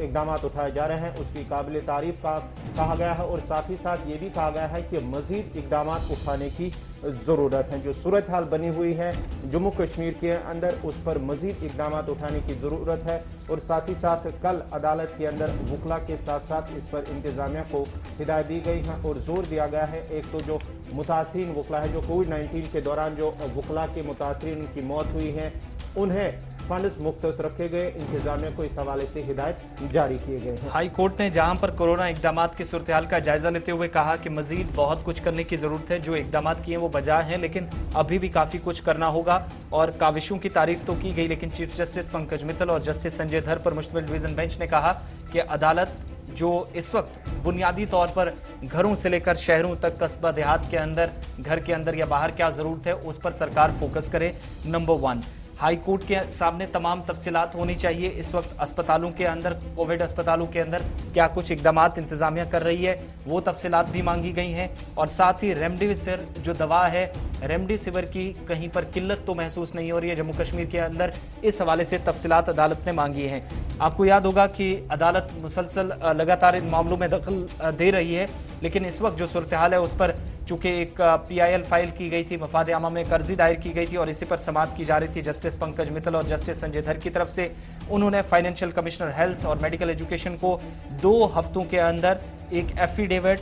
इकदाम उठाए जा रहे हैं उसकी काबिल तारीफ का कहा गया है और साथ ही साथ ये भी कहा गया है कि मजीद इकदाम उठाने की जरूरत है। जो सूरत हाल बनी हुई है जम्मू कश्मीर के अंदर उस पर मजीद इकदाम उठाने की जरूरत है और साथ ही साथ कल अदालत के अंदर वकला के साथ साथ इस पर इंतजामिया को हिदायत दी गई है और जोर दिया गया है। एक तो जो मुतासरीन वकला है जो कोविड-19 के दौरान जो वकला के मुतासरीन की मौत हुई है उन्हें फंड्स मुख्तस रखे गए, इंतजामिया को इस हवाले से हिदायत जारी किए गए हैं। हाई कोर्ट ने जहां पर कोरोना इकदाम की सूरत हाल का जायजा लेते हुए कहा कि मजीद बहुत कुछ करने की जरूरत है। जो इकदाम किए वो बजा हैं लेकिन अभी भी काफी कुछ करना होगा और काविशों की तारीफ तो की गई लेकिन चीफ जस्टिस पंकज मित्तल और जस्टिस संजय धर पर मुश्तमिल डिवीजन बेंच ने कहा कि अदालत जो इस वक्त बुनियादी तौर पर घरों से लेकर शहरों तक, कस्बा देहात के अंदर, घर के अंदर या बाहर क्या जरूरत है उस पर सरकार फोकस करे। नंबर 1, हाई कोर्ट के सामने तमाम तफसीलात होनी चाहिए। इस वक्त अस्पतालों के अंदर, कोविड अस्पतालों के अंदर क्या कुछ इकदामात इंतजामिया कर रही है वो तफसीलात भी मांगी गई हैं और साथ ही रेमडेसिविर जो दवा है, रेमडेसिविर की कहीं पर किल्लत तो महसूस नहीं हो रही है जम्मू कश्मीर के अंदर, इस हवाले से तफसीलात अदालत ने मांगी हैं। आपको याद होगा कि अदालत मुसलसल लगातार इन मामलों में दखल दे रही है लेकिन इस वक्त जो सूरत हाल है उस पर चूंकि एक PIL फाइल की गई थी, मफाद आमा में कर्जी दायर की गई थी और इसी पर समाअत की जा रही थी जस्टिस पंकज मित्तल और जस्टिस संजय धर की तरफ से। उन्होंने फाइनेंशियल कमिश्नर हेल्थ और मेडिकल एजुकेशन को 2 हफ्तों के अंदर एक एफिडेविट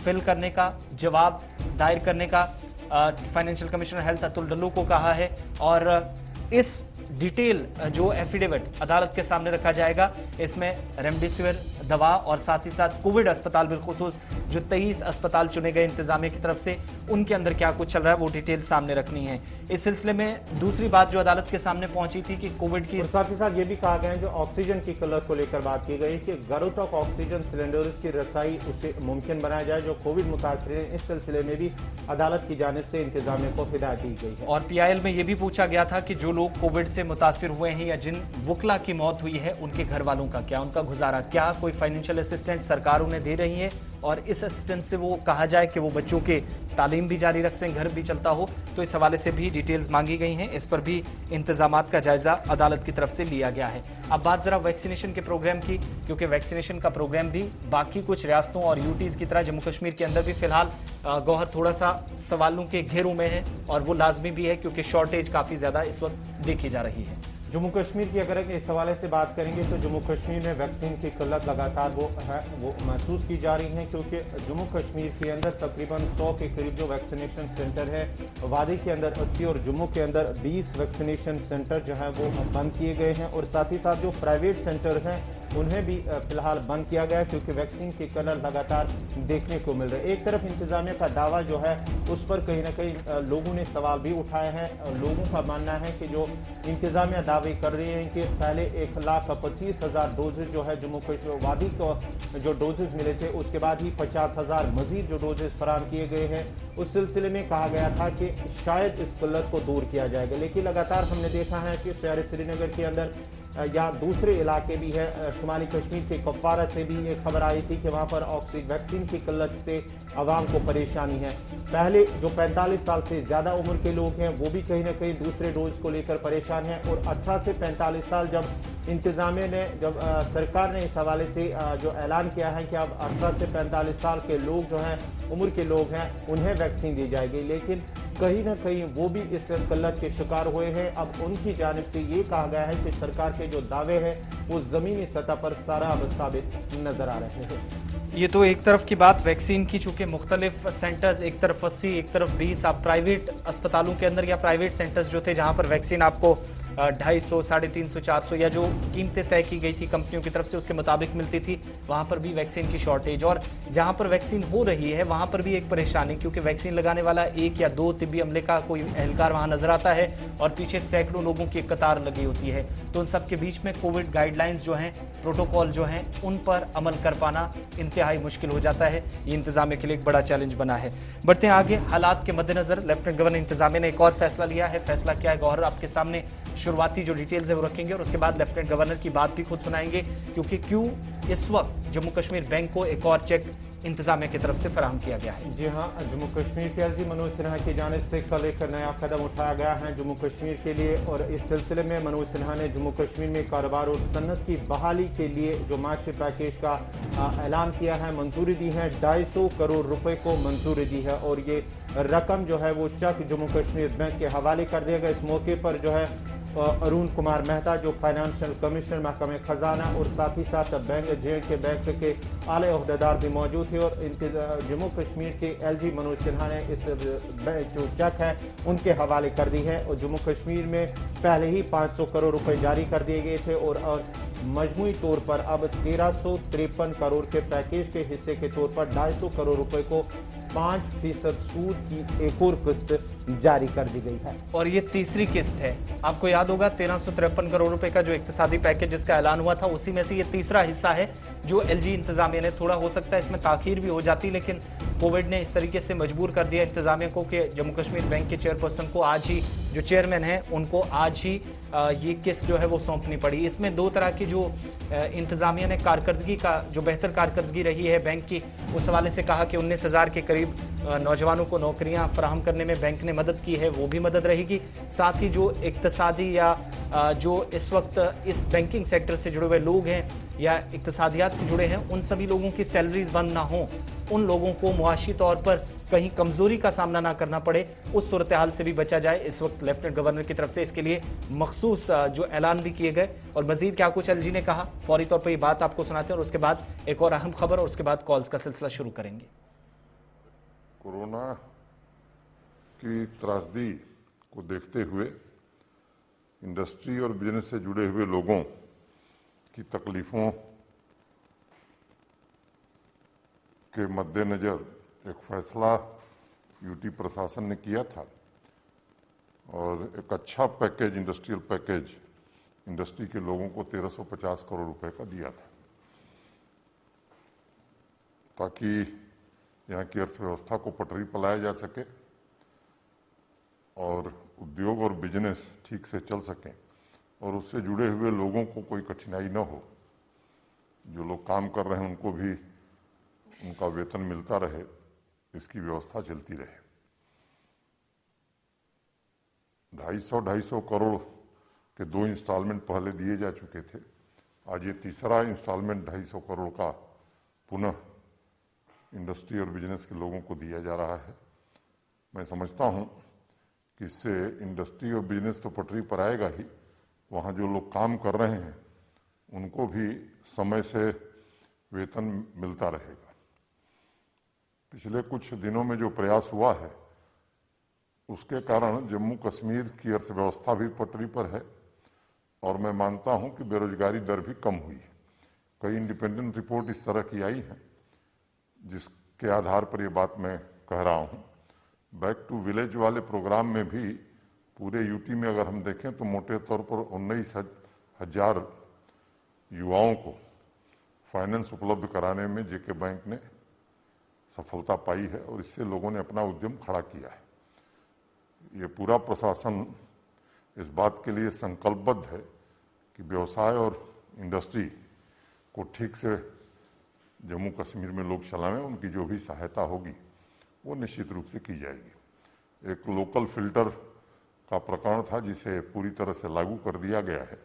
फिल करने का, जवाब दायर करने का फाइनेंशियल कमिश्नर हेल्थ अतुल डल्लू को कहा है और इस डिटेल जो एफिडेविट अदालत के सामने रखा जाएगा इसमें रेमडेसिविर दवा और साथ ही साथ कोविड अस्पताल बिलखुसूस जो 23 अस्पताल चुने गए इंतजामिया की तरफ से उनके अंदर क्या कुछ चल रहा है वो डिटेल सामने रखनी है। इस सिलसिले में दूसरी बात जो अदालत के सामने पहुंची थी कि कोविड की साथ ही साथ ये भी कहा गया है जो ऑक्सीजन की किल्लत को लेकर बात की गई कि घरों तक ऑक्सीजन सिलेंडर्स की रसाई उसे मुमकिन बनाया जाए। जो कोविड मुतासरीन इस सिलसिले में भी अदालत की जानिब से इंतजामिया को हिदायत दी गई है। और PIL में यह भी पूछा गया था कि जो लोग कोविड से मुतासिर हुए हैं या जिन वकला की मौत हुई है उनके घर वालों का क्या, उनका गुजारा क्या, कोई फाइनेंशियल असिस्टेंट सरकार उन्हें दे रही है और इस असिस्टेंट से वो कहा जाए कि वो बच्चों के तालीम भी जारी रख सकें, घर भी चलता हो, तो इस हवाले से भी डिटेल्स मांगी गई हैं। इस पर भी इंतजामात का जायजा अदालत की तरफ से लिया गया है। अब बात जरा वैक्सीनेशन के प्रोग्राम की, क्योंकि वैक्सीनेशन का प्रोग्राम भी बाकी कुछ रियासतों और यूटीज की तरह जम्मू कश्मीर के अंदर भी फिलहाल गौहर थोड़ा सा सवालों के घेरों में है और वो लाजमी भी है क्योंकि शॉर्टेज काफी ज्यादा इस वक्त देखी जा रही है। जम्मू कश्मीर की अगर इस हवाले से बात करेंगे तो जम्मू कश्मीर में वैक्सीन की किल्लत लगातार वो महसूस की जा रही है क्योंकि जम्मू कश्मीर के अंदर तकरीबन 100 के करीब जो वैक्सीनेशन सेंटर है, वादी के अंदर 80 और जम्मू के अंदर 20 वैक्सीनेशन सेंटर जो है वो बंद किए गए हैं और साथ ही साथ जो प्राइवेट सेंटर हैं उन्हें भी फिलहाल बंद किया गया है क्योंकि वैक्सीन की किल्लत लगातार देखने को मिल रही है। एक तरफ इंतजामिया का दावा जो है उस पर कहीं ना कहीं लोगों ने सवाल भी उठाए हैं। लोगों का मानना है कि जो इंतजामिया दावे कर रहे हैं कि पहले 1,25,000 डोजेज जो है जम्मू कश्मीर वादी को जो डोजेज मिले थे, उसके बाद ही 50,000 मजीद जो डोजेज फराहम किए गए हैं। उस सिलसिले में कहा गया था कि शायद इस किल्लत को दूर किया जाएगा, लेकिन लगातार हमने देखा है कि शहर श्रीनगर के अंदर या दूसरे इलाके भी है, शुमाली कश्मीर के कुपवारा से भी ये खबर आई थी कि वहां पर ऑक्सीजन वैक्सीन की किल्लत से आवाम को परेशानी है। पहले जो 45 साल से ज्यादा उम्र के लोग हैं वो भी कहीं ना कहीं दूसरे डोज को लेकर परेशान हैं, और 18 से 45 साल जब इंतजामिया ने सरकार ने इस हवाले से जो ऐलान किया है कि अब 18 से 45 साल के लोग जो हैं, उम्र के लोग हैं, उन्हें वैक्सीन दी जाएगी, लेकिन कहीं ना कहीं वो भी इस किल्लत के शिकार हुए हैं। अब उनकी जानिब से ये कहा गया है कि सरकार के जो दावे हैं वो जमीनी सतह पर सारा अब साबित नजर आ रहे हैं। ये तो एक तरफ की बात वैक्सीन की, चूंकि मुख्तलिफ सेंटर्स, एक तरफ 80 एक तरफ 20, आप प्राइवेट अस्पतालों के अंदर या प्राइवेट सेंटर्स जो थे जहां पर वैक्सीन आपको 250, 350, 400 या जो कीमतें तय की गई थी कंपनियों की तरफ से उसके मुताबिक मिलती थी, वहां पर भी वैक्सीन की शॉर्टेज। और जहां पर वैक्सीन हो रही है वहां पर भी एक परेशानी, क्योंकि वैक्सीन लगाने वाला 1 या 2 तिब्बी अमले का कोई एहलकार वहां नजर आता है और पीछे सैकड़ों लोगों की एक कतार लगी होती है। तो उन सबके बीच में कोविड गाइडलाइंस जो हैं, प्रोटोकॉल जो हैं, उन पर अमल कर पाना इंतहाई मुश्किल हो जाता है। ये इंतजामिया के लिए एक बड़ा चैलेंज बना है। बढ़ते हैं आगे। हालात के मद्देनजर लेफ्टिनेंट गवर्नर इंतजामिया ने एक और फैसला लिया है। फैसला क्या है गौहर आपके सामने शुरुआती जो डिटेल्स है वो रखेंगे और उसके बाद लेफ्टिनेंट गवर्नर की बात भी खुद सुनाएंगे, क्योंकि क्यों इस वक्त जम्मू कश्मीर बैंक को एक और चेक इंतजामिया की तरफ से फराहम किया गया है। जी हाँ, जम्मू कश्मीर के एलजी मनोज सिन्हा की जानिब से कल एक नया कदम उठाया गया है जम्मू कश्मीर के लिए, और इस सिलसिले में मनोज सिन्हा ने जम्मू कश्मीर में कारोबार और सन्नत की बहाली के लिए जो माशी पैकेज का ऐलान किया है, मंजूरी दी है। 250 करोड़ रुपए को मंजूरी दी है, और ये रकम जो है वो चेक जम्मू कश्मीर बैंक के हवाले कर दिया गया। इस मौके पर जो है अरुण कुमार मेहता जो फाइनेंशियल कमिश्नर महकमे खजाना और साथ ही साथ जे.एंड.के बैंक के आले ओहदेदार भी मौजूद थे, और जम्मू कश्मीर के एलजी मनोज सिन्हा ने इस जो चेक है उनके हवाले कर दी है। और जम्मू कश्मीर में पहले ही 500 करोड़ रुपए जारी कर दिए गए थे, और मजमूई तौर पर अब 1353 करोड़ के पैकेज के हिस्से के तौर पर 250 करोड़ रुपए को 5% सूद की एक और किस्त जारी कर दी गई है। और ये तीसरी किस्त है। आपको याद होगा 1353 करोड़ रुपए का जो इक्तिसादी पैकेज जिसका ऐलान हुआ था, उसी में से ये तीसरा हिस्सा है जो एलजी इंतजामिया ने, थोड़ा हो सकता है इसमें ताखीर भी हो जाती, लेकिन कोविड ने इस तरीके से मजबूर कर दिया इंतजामिया को कि जम्मू कश्मीर बैंक के चेयरपर्सन को आज ही, जो चेयरमैन है उनको आज ही ये किस्त जो है वो सौंपनी पड़ी। इसमें दो तरह की जो इंतजामिया ने कारकर्दगी का, जो बेहतर कारकर्दगी रही है बैंक की, उस हवाले से कहा कि 19,000 के करीब नौजवानों को नौकरियां फराहम करने में बैंक ने मदद की है, वो भी मदद रहेगी। साथ ही जो इक्तिसादी या जो इस वक्त इस बैंकिंग सेक्टर से जुड़े हुए लोग हैं या इक्तिसादियात से जुड़े हैं, उन सभी लोगों की सैलरीज बंद ना हो, उन लोगों को मुआशी तौर पर कहीं कमजोरी का सामना ना करना पड़े, उस सूरत हाल से भी बचा जाए। इस वक्त लेफ्टिनेंट गवर्नर की तरफ से इसके लिए मखसूस जो ऐलान भी किए गए। और मजीद क्या कुछ एलजी ने कहा, फौरी तौर पर ये बात आपको सुनाते हैं और उसके बाद एक और अहम खबर और उसके बाद कॉल्स का सिलसिला शुरू करेंगे। कोरोना की त्रासदी को देखते हुए इंडस्ट्री और बिजनेस से जुड़े हुए लोगों की तकलीफों के मद्देनजर एक फैसला यूटी प्रशासन ने किया था और एक अच्छा पैकेज, इंडस्ट्रियल पैकेज इंडस्ट्री के लोगों को 1350 करोड़ रुपए का दिया था, ताकि यहाँ की अर्थव्यवस्था को पटरी पर लाया जा सके और उद्योग और बिजनेस ठीक से चल सकें और उससे जुड़े हुए लोगों को कोई कठिनाई न हो। जो लोग काम कर रहे हैं उनको भी उनका वेतन मिलता रहे, इसकी व्यवस्था चलती रहे। 250 करोड़ के 2 इंस्टॉलमेंट पहले दिए जा चुके थे। आज ये तीसरा इंस्टॉलमेंट 250 करोड़ का पुनः इंडस्ट्री और बिजनेस के लोगों को दिया जा रहा है। मैं समझता हूं कि इससे इंडस्ट्री और बिजनेस तो पटरी पर आएगा ही, वहाँ जो लोग काम कर रहे हैं उनको भी समय से वेतन मिलता रहेगा। पिछले कुछ दिनों में जो प्रयास हुआ है उसके कारण जम्मू कश्मीर की अर्थव्यवस्था भी पटरी पर है और मैं मानता हूं कि बेरोजगारी दर भी कम हुई है। कई इंडिपेंडेंट रिपोर्ट इस तरह की आई हैं जिसके आधार पर ये बात मैं कह रहा हूं। बैक टू विलेज वाले प्रोग्राम में भी पूरे यूटी में अगर हम देखें तो मोटे तौर पर 19,000 युवाओं को फाइनेंस उपलब्ध कराने में जेके बैंक ने सफलता पाई है और इससे लोगों ने अपना उद्यम खड़ा किया है। ये पूरा प्रशासन इस बात के लिए संकल्पबद्ध है कि व्यवसाय और इंडस्ट्री को ठीक से जम्मू कश्मीर में लोग चलाएं, उनकी जो भी सहायता होगी वो निश्चित रूप से की जाएगी। एक लोकल फिल्टर का प्रकरण था जिसे पूरी तरह से लागू कर दिया गया है।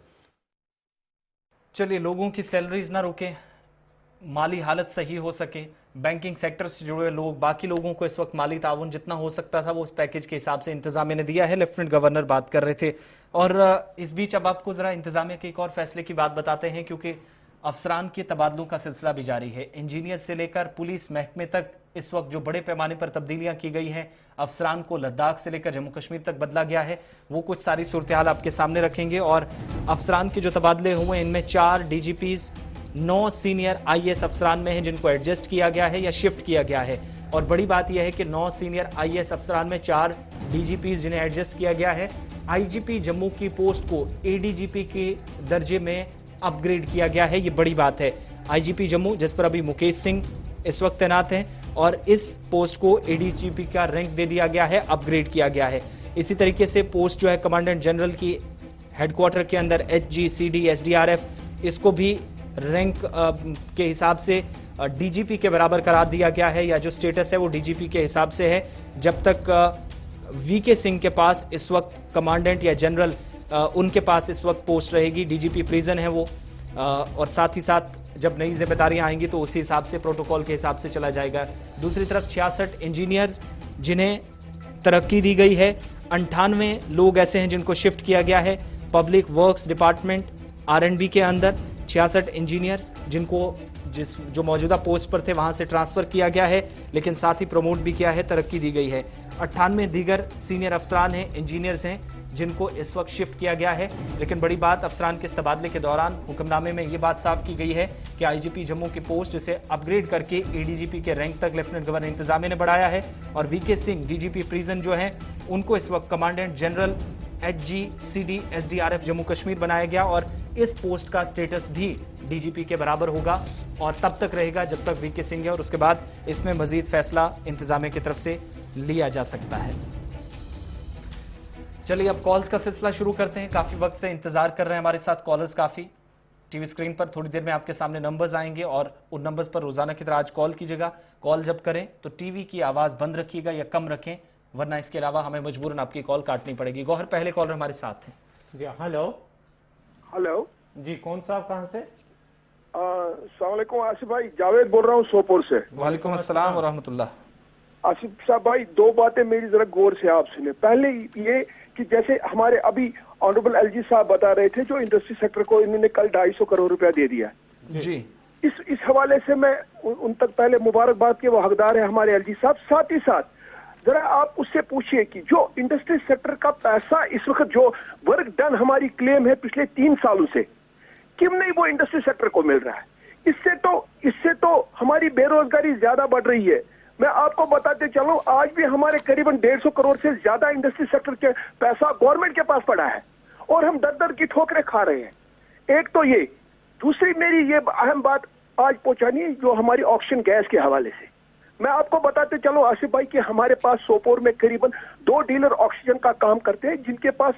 चलिए, लोगों की सैलरीज ना रुके, माली हालत सही हो सके, बैंकिंग सेक्टर से जुड़े लोग, बाकी लोगों को इस वक्त माली ताउन जितना हो सकता था वो उस पैकेज के हिसाब से इंतजामिया ने दिया है। लेफ्टिनेंट गवर्नर बात कर रहे थे। और इस बीच अब आपको जरा इंतजामिया के एक और फैसले की बात बताते हैं, क्योंकि अफसरान के तबादलों का सिलसिला भी जारी है। इंजीनियर से लेकर पुलिस महकमे तक इस वक्त जो बड़े पैमाने पर तब्दीलियां की गई हैं, अफसरान को लद्दाख से लेकर जम्मू कश्मीर तक बदला गया है, वो कुछ सारी सूरत हाल आपके सामने रखेंगे। और अफसरान के जो तबादले हुए इनमें 4 डीजीपीज, 9 सीनियर आईएएस अफसरान में हैं जिनको एडजस्ट किया गया है या शिफ्ट किया गया है। और बड़ी बात यह है कि 9 सीनियर आईएएस अफसरान में 4 डीजीपीज जिन्हें एडजस्ट किया गया है। आईजीपी जम्मू की पोस्ट को एडीजीपी के दर्जे में अपग्रेड किया गया है। ये बड़ी बात है। आईजीपी जम्मू जिस पर अभी मुकेश सिंह इस वक्त तैनात हैं, और इस पोस्ट को एडीजीपी का रैंक दे दिया गया है, अपग्रेड किया गया है। इसी तरीके से पोस्ट जो है कमांडेंट जनरल की हेडक्वार्टर के अंदर एचजी, सीडी, एसडीआरएफ, इसको भी रैंक के हिसाब से डीजीपी के बराबर करार दिया गया है, या जो स्टेटस है वो डीजीपी के हिसाब से है। जब तक वीके सिंह के पास इस वक्त कमांडेंट या जनरल उनके पास इस वक्त पोस्ट रहेगी, डीजीपी प्रिजन है वो। और साथ ही साथ जब नई जिम्मेदारियां आएंगी तो उसी हिसाब से प्रोटोकॉल के हिसाब से चला जाएगा। दूसरी तरफ 66 इंजीनियर्स जिन्हें तरक्की दी गई है, 98 लोग ऐसे हैं जिनको शिफ्ट किया गया है पब्लिक वर्क्स डिपार्टमेंट R&B के अंदर। 66 इंजीनियर्स जिनको जो मौजूदा पोस्ट पर थे वहां से ट्रांसफर किया गया है, लेकिन साथ ही प्रमोट भी किया है, तरक्की दी गई है। 98 दीगर सीनियर अफसरान हैं, इंजीनियर्स हैं जिनको इस वक्त शिफ्ट किया गया है। लेकिन बड़ी बात, अफसरान के इस तबादले के दौरान हुक्मनामे में ये बात साफ की गई है कि आईजीपी जम्मू की पोस्ट इसे अपग्रेड करके एडीजीपी के रैंक तक लेफ्टिनेंट गवर्नर इंतजामिया ने बढ़ाया है। और वीके सिंह डीजीपी प्रिजन जो है उनको इस वक्त commandant general Hg, CD, SDRF Jammu Kashmir बनाया गया। और इस पोस्ट का स्टेटस भी डीजीपी के बराबर होगा और तब तक रहेगा जब तक वीके सिंह है, और उसके बाद इसमें मजीद फैसला इंतजामिया की तरफ से लिया जा सकता है। चलिए, अब कॉल्स का सिलसिला शुरू करते हैं। काफी वक्त से इंतजार कर रहे हैं हमारे साथ कॉलर्स काफी। टीवी स्क्रीन पर थोड़ी देर में आपके सामने नंबर्स आएंगे और उन नंबर्स पर रोजाना की तरह आज कॉल कीजिएगा। कॉल जब करें तो टीवी की आवाज बंद रखिएगा या कम रखें, वरना इसके अलावा हमें मजबूरन आपकी कॉल काटनी पड़ेगी। गौहर पहले कॉलर हमारे साथ हैं। जी हेलो। हेलो जी, कौन साहब, कहां से? अस्सलाम वालेकुम आसिफ भाई, जावेद बोल रहा हूँ सोपोर से। वालेकुम अस्सलाम व रहमतुल्लाह। आसिफ साहब भाई, 2 बातें मेरी जरा गौर से आप सुने। पहले ये कि जैसे हमारे अभी ऑनरेबल एलजी साहब बता रहे थे, जो इंडस्ट्री सेक्टर को इन्होंने कल 250 करोड़ रुपया दे दिया जी। इस हवाले से मैं उन तक पहले मुबारकबाद के वो हकदार है हमारे एलजी साहब। साथ ही साथ जरा आप उससे पूछिए कि जो इंडस्ट्री सेक्टर का पैसा इस वक्त जो वर्क डन हमारी क्लेम है पिछले 3 सालों से, क्यों नहीं वो इंडस्ट्री सेक्टर को मिल रहा है? इससे तो हमारी बेरोजगारी ज्यादा बढ़ रही है। मैं आपको बताते चलूं, आज भी हमारे करीबन 150 करोड़ से ज्यादा इंडस्ट्री सेक्टर के पैसा गवर्नमेंट के पास पड़ा है और हम दर की ठोकरें खा रहे हैं। एक तो ये, दूसरी मेरी ये अहम बात आज पहुंचानी जो हमारी ऑक्सीजन गैस के हवाले से। मैं आपको बताते चलो आसिफ भाई कि हमारे पास सोपोर में करीबन 2 डीलर ऑक्सीजन का काम करते हैं, जिनके पास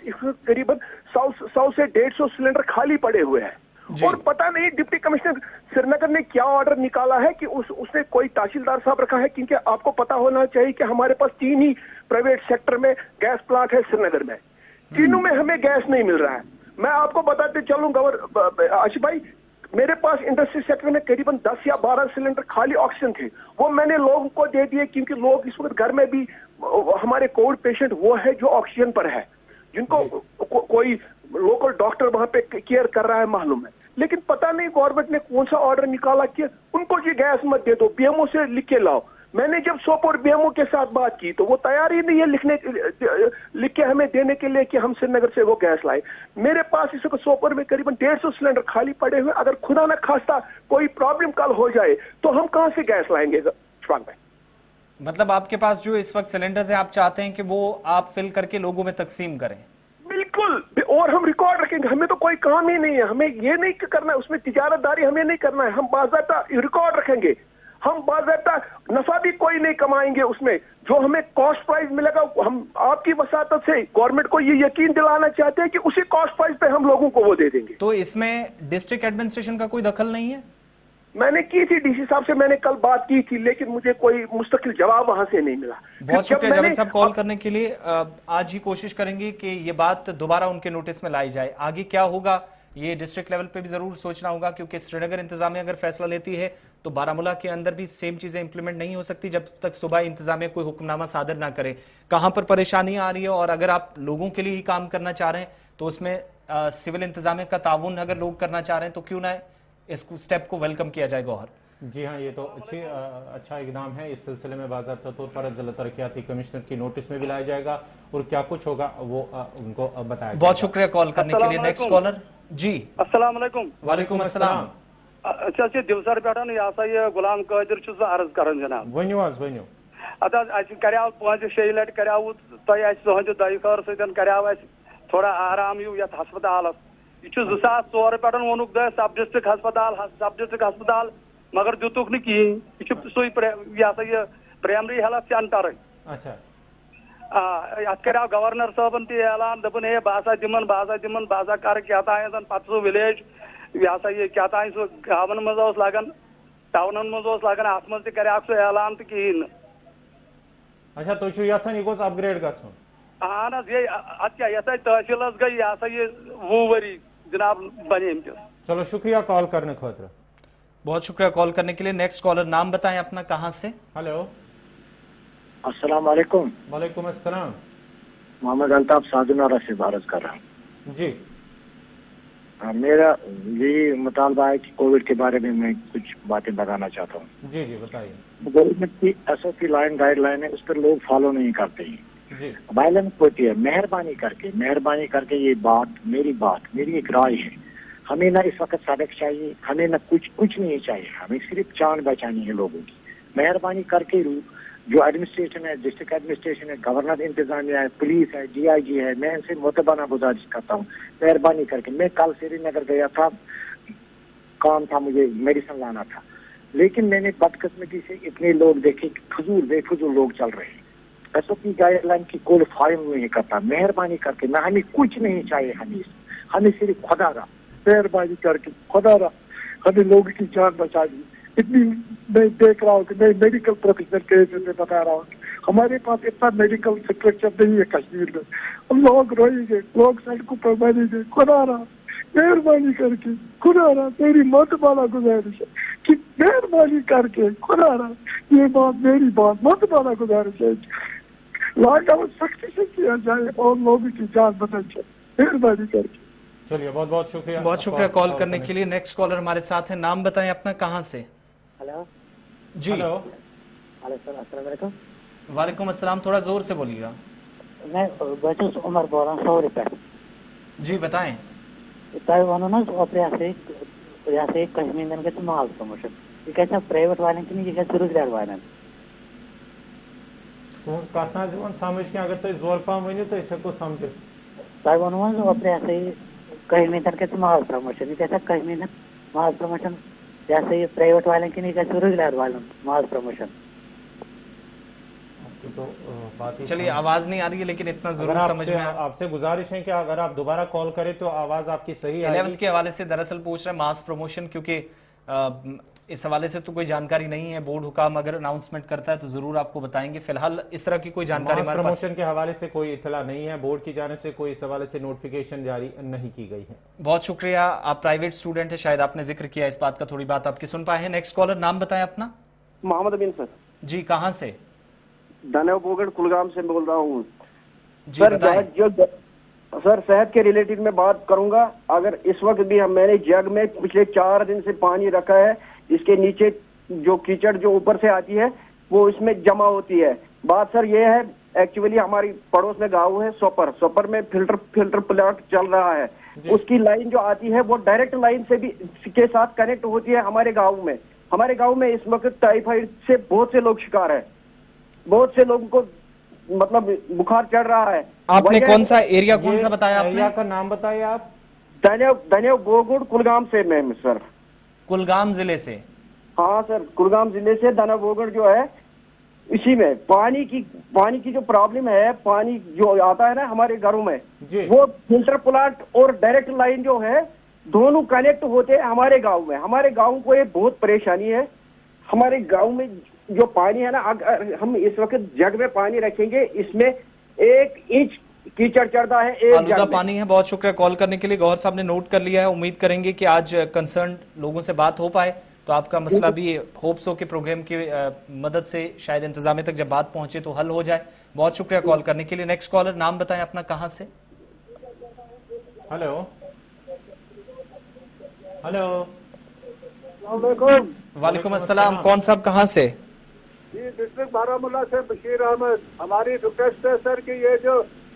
करीबन 100 से 150 सिलेंडर खाली पड़े हुए हैं। और पता नहीं डिप्टी कमिश्नर श्रीनगर ने क्या ऑर्डर निकाला है कि उसने कोई तहसीलदार साहब रखा है, क्योंकि आपको पता होना चाहिए कि हमारे पास 3 ही प्राइवेट सेक्टर में गैस प्लांट है श्रीनगर में, तीनों में हमें गैस नहीं मिल रहा है। मैं आपको बताते चलूं आशिफ भाई, मेरे पास इंडस्ट्री सेक्टर में करीबन 10 या 12 सिलेंडर खाली ऑक्सीजन थे, वो मैंने लोगों को दे दिए, क्योंकि लोग इस वक्त घर में भी हमारे कोविड पेशेंट वो है जो ऑक्सीजन पर है, जिनको कोई लोकल डॉक्टर वहां पे केयर कर रहा है मालूम है। लेकिन पता नहीं गवर्नमेंट ने कौन सा ऑर्डर निकाला कि उनको ये गैस मत दे दो, बीएमओ से लिख के लाओ। मैंने जब सोपोर बीएमओ के साथ बात की तो वो तैयार ही नहीं है लिख के हमें देने के लिए कि हम श्रीनगर से वो गैस लाए। मेरे पास इस वक्त सोपोर में करीबन 150 सिलेंडर खाली पड़े हुए। अगर खुदा न खास्ता कोई प्रॉब्लम कल हो जाए तो हम कहां से गैस लाएंगे? मतलब आपके पास जो इस वक्त सिलेंडर्स हैं, आप चाहते हैं कि वो आप फिल करके लोगों में तकसीम करें? बिल्कुल, और हम रिकॉर्ड रखेंगे। हमें तो कोई काम ही नहीं है, हमें ये नहीं करना है, उसमें तिजारतदारी हमें नहीं करना है। हम बाज़ाब्ता रिकॉर्ड रखेंगे, हम बाज़ाब्ता नफा भी कोई नहीं कमाएंगे उसमें। जो हमें कॉस्ट प्राइस मिलेगा, हम आपकी वसातत से गवर्नमेंट को ये यकीन दिलाना चाहते हैं कि उसी कॉस्ट प्राइस पे हम लोगों को वो दे देंगे। तो इसमें डिस्ट्रिक्ट एडमिनिस्ट्रेशन का कोई दखल नहीं है? मैंने की थी डीसी साहब से, मैंने कल बात की थी, लेकिन मुझे कोई मुस्तकिल जवाब वहां से नहीं मिला। बहुत शुक्रिया जावेद साहब कॉल करने के लिए। आज ही कोशिश करेंगे कि ये बात दोबारा उनके नोटिस में लाई जाए। आगे क्या होगा ये डिस्ट्रिक्ट लेवल पे भी जरूर सोचना होगा, क्योंकि श्रीनगर इंतजामिया अगर फैसला लेती है तो बारामूला के अंदर भी सेम चीजें इंप्लीमेंट नहीं हो सकती जब तक सुबह इंतजामिया कोई हुक्मनामा सादर ना करे। कहां पर परेशानी आ रही है, और अगर आप लोगों के लिए ही काम करना चाह रहे हैं तो उसमें सिविल इंतजामिया का ताउन अगर लोग करना चाह रहे हैं तो क्यों ना इस स्टेप को वेलकम किया जाए। गौहर जी हाँ, ये तो अच्छा इकदाम है। इस सिलसिले में बाज़ाब्ता तौर पर जिला तरक्याती कमिश्नर की नोटिस में भी लाया जाएगा और क्या कुछ होगा वो उनको बताया। बहुत शुक्रिया कॉल करने के लिए। नेक्स्ट कॉलर जी। अस्सलाम वालेकुम। वालेकुम अस्सलाम। अच्छा दिवसर पे यह गुलाम कादिर अर्ज कर जनाब। वनो कर 5-6 लट कर तुहद दयखार सर थोड़ा आराम यू ये हस्पताल यह 2004 पे वोनुक सब डिस्ट्रिक्ट हस्पताल मगर दुतुक न कहें सू यह प्राइमरी हेल्थ सेंटर। अच्छा अत कर गवर्नर साहबन ऐलान दपन हे बह दिमन कर क्या पे सू विलेज यह ये क्या सू गावन मज लगन टाउन मज लगन अत मज कर सू ऐलान तो कहें। अच्छा तुम यह गोस अपग्रेड गन। अहन ये अत क्या ये तहसील गई ये 20 वरी जनाब बने। चलो शुक्रिया कॉल करने खातिर। बहुत शुक्रिया कॉल करने के लिए। नेक्स्ट कॉलर नाम बताएं अपना, कहां से? हेलो अस्सलाम वालेकुम। वालेकुम अस्सलाम। मोहम्मद अल्ताफ साजुनारा से भारत कर रहा हूँ जी। मेरा यही मुतालबा है कि कोविड के बारे में मैं कुछ बातें बताना चाहता हूँ। जी जी बताइए। गवर्नमेंट की SOP लाइन गाइडलाइन है, उस पर लोग फॉलो नहीं करते हैं, वायलेंस होती है। मेहरबानी करके ये बात मेरी एक राय है, हमें ना इस वक्त सबक चाहिए, हमें ना कुछ नहीं चाहिए, हमें सिर्फ जान बचानी है लोगों की। मेहरबानी करके जो एडमिनिस्ट्रेशन है, डिस्ट्रिक्ट एडमिनिस्ट्रेशन है, गवर्नर इंतजामिया है, पुलिस है, DIG है, मैं इनसे मोतबाना गुजारिश करता हूँ मेहरबानी करके। मैं कल श्रीनगर गया था, काम था, मुझे मेडिसिन लाना था, लेकिन मैंने बदकिस्मती से इतने लोग देखे कि बेफजूल लोग चल रहे हैं। SOP गाइडलाइन की कोई फॉलो नहीं करता। मेहरबानी करके ना, हमें कुछ नहीं चाहिए, हमें सिर्फ खुदा रहा, मेहरबानी करके खुदा रहा, हमें लोगों की जान बचा दी। इतनी मैं देख रहा हूँ कि मैं मेडिकल प्रोफेसर के से बता रहा हूँ, हमारे पास इतना मेडिकल स्ट्रक्चर नहीं है कश्मीर में। हम लोग रोएंगे, लोग सड़कों पर मरेंगे। खुदा रहा मेहरबानी करके, खुदा रहा मेरी मौत वाला गुजारिश है कि मेहरबानी करके खुदा रहा ये मेरी मौत वाला गुजारिश है, लॉकडाउन सख्ती से किया जाए और लोगों की जान बचाई जाए, मेहरबानी करके। चलिए बहुत शुक्रिया। बहुत शुक्रिया कॉल करने के लिए। नेक्स्ट कॉलर हमारे साथ है, नाम बताएं अपना, कहां से? हेलो जी। हेलो अस्सलाम वालेकुम। वालेकुम अस्सलाम, थोड़ा जोर से बोलिएगा। मैं बच्चों से उमर बोल रहा हूँ 100 रुपये। जी बताएं। वो ना कश्मीर के माल प्रमोशन ये कैसा प्राइवेट वाले की नहीं, ये कैसे रोजगार वाले समझ के अगर तुम जोर पाम वन तो इसको समझो तह वो कश्मीर के माल प्रमोशन ये कैसा कश्मीर माल प्रमोशन जैसे ये प्राइवेट वाले की नहीं, कैसे रोजगार वाले माल प्रमोशन। तो चलिए आवाज नहीं आ रही है, लेकिन इतना जरूर समझ में आपसे गुजारिश है कि अगर आप दोबारा कॉल करें तो आवाज आपकी सही है। 11th के हवाले से दरअसल पूछ रहे हैं मास प्रमोशन, क्योंकि इस हवाले से तो कोई जानकारी नहीं है। बोर्ड हुकाम अगर अनाउंसमेंट करता है तो जरूर आपको बताएंगे। फिलहाल इस तरह की कोई जानकारी हमारे पास प्रमोशन के हवाले से कोई इतला नहीं है। बोर्ड की जानिब से कोई इस हवाले से नोटिफिकेशन जारी नहीं की गई है। बहुत शुक्रिया। आप प्राइवेट स्टूडेंट है, शायद आपने जिक्र किया इस बात का, थोड़ी बात आपकी सुन पाए हैं। नेक्स्ट कॉलर नाम बताएं अपना। मोहम्मद अमीन सर। जी कहां से? दानिया बोगड़ कुलगाम से बोल रहा हूँ सर। सर सेहत के रिलेटेड में बात करूंगा। अगर इस वक्त भी मैंने जग में पिछले 4 दिन से पानी रखा है, इसके नीचे जो कीचड़ जो ऊपर से आती है वो इसमें जमा होती है। बात सर ये है, एक्चुअली हमारी पड़ोस में गांव है सोपर में फिल्टर प्लांट चल रहा है। उसकी लाइन जो आती है वो डायरेक्ट लाइन से भी के साथ कनेक्ट होती है हमारे गाँव में इस वक्त टाइफाइड से बहुत से लोग शिकार है। बहुत से लोगों को मतलब बुखार चढ़ रहा है। आपने कौन सा एरिया कौन सा बताया आपने? एरिया का नाम बताइए आप। धन्यव गोगुड़ कुलगाम से मैं सर। कुलगाम जिले से? हाँ सर, कुलगाम जिले से धन्यव गोगुड़ जो है, इसी में पानी की जो प्रॉब्लम है, पानी जो आता है ना हमारे घरों में, वो फिल्टर प्लांट और डायरेक्ट लाइन जो है दोनों कनेक्ट होते हैं हमारे गांव में। हमारे गांव को ये बहुत परेशानी है। हमारे गांव में जो पानी है ना, अगर हम इस वक्त जग में पानी रखेंगे, इसमें 1 इंच कीचड़ चढ़ता है एक आलूदा जग में। पानी है। बहुत शुक्रिया कॉल करने के लिए। गौहर साहब ने नोट कर लिया है। उम्मीद करेंगे कि आज कंसर्न लोगों से बात हो पाए, तो आपका मसला भी होप्स हो कि प्रोग्राम की मदद से शायद इंतजामिया तक जब बात पहुंचे तो हल हो जाए। बहुत शुक्रिया कॉल करने के लिए। नेक्स्ट कॉलर, नाम बताएं अपना, कहां से? Hello hello. वालेकुम अस्सलाम। कौन साहब कहां से? जी, डिस्ट्रिक्ट बारामूला से बशीर अहमद। हमारी रिक्वेस्ट है सर कि ये जो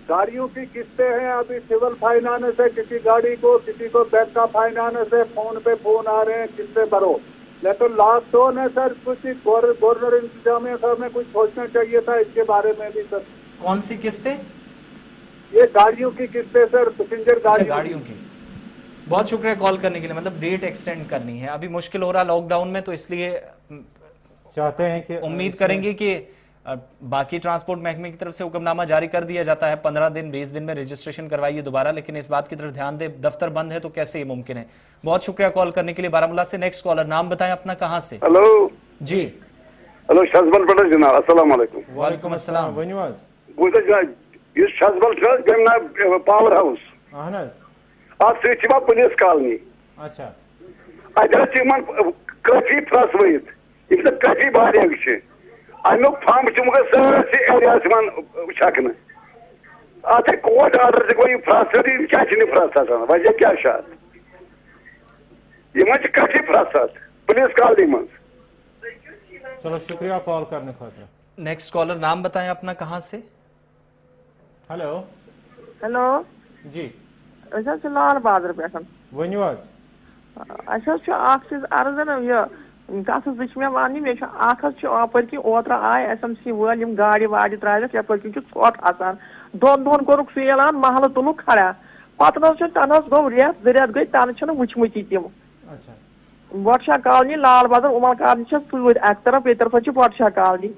गाड़ियों की किस्तें हैं, अभी सिविल फाइनेंस है, किसी गाड़ी को किसी को बैंक का फाइनेंस है, फोन पे फोन आ रहे हैं किस्तें भरो, लेकिन लास्ट तो है सर कुछ गवर्नर इंतजामिया साहब ने कुछ सोचना चाहिए था इसके बारे में भी सर। कौन सी किस्तें? ये गाड़ियों की किस्तें सर, पैसेंजर गाड़ियों की। बहुत शुक्रिया कॉल करने के लिए। मतलब डेट एक्सटेंड करनी है, अभी मुश्किल हो रहा लॉकडाउन में, तो इसलिए चाहते हैं कि उम्मीद करेंगे कि बाकी ट्रांसपोर्ट महकमे की तरफ से हुक्मनामा जारी कर दिया जाता है, 15 दिन 20 दिन में रजिस्ट्रेशन करवाइए दोबारा, लेकिन इस बात की तरफ ध्यान दे, दफ्तर बंद है तो कैसे ये मुमकिन है। बहुत शुक्रिया कॉल करने के लिए बारामूला से। नेक्स्ट कॉलर, नाम बताएं अपना, कहां से? हेलो जी। हेलो शजबल पटेल जनाब, अस्सलाम वालेकुम। वालेकुम अस्सलाम। शजबल पावर हाउस पुलिस कॉलोनी। अच्छा काफी फ्रस वत काफी बारिश अमुक फम मगर सारे एरिया छकन अत कोर्ट आर्डर गो फ्रस क्या फ्रस वजह क्या काफी फ्रस पुलिस कॉलोनी मं। चलो शुक्रिया कॉल करने खातिर। नेक्स्ट कॉलर, नाम बताएं अपना, कहां से? हेलो हेलो जी। लाल बाजार पे वनियो चीज अर्ज यह कत मे वन मे अपर कि ओतर आय SMC वल गाड़ वाड़ त्रक यप ोट आसान दोन दोन कोरुक ऐलान महल तुलुक खड़ा पत तन गो रेत 2 रेत गई तन वुचमती तम बोटशाह कॉलोनी लाल बाजार उमर कॉलोनी सत अक तरफ ये तरफ बोटशाह कॉलोनी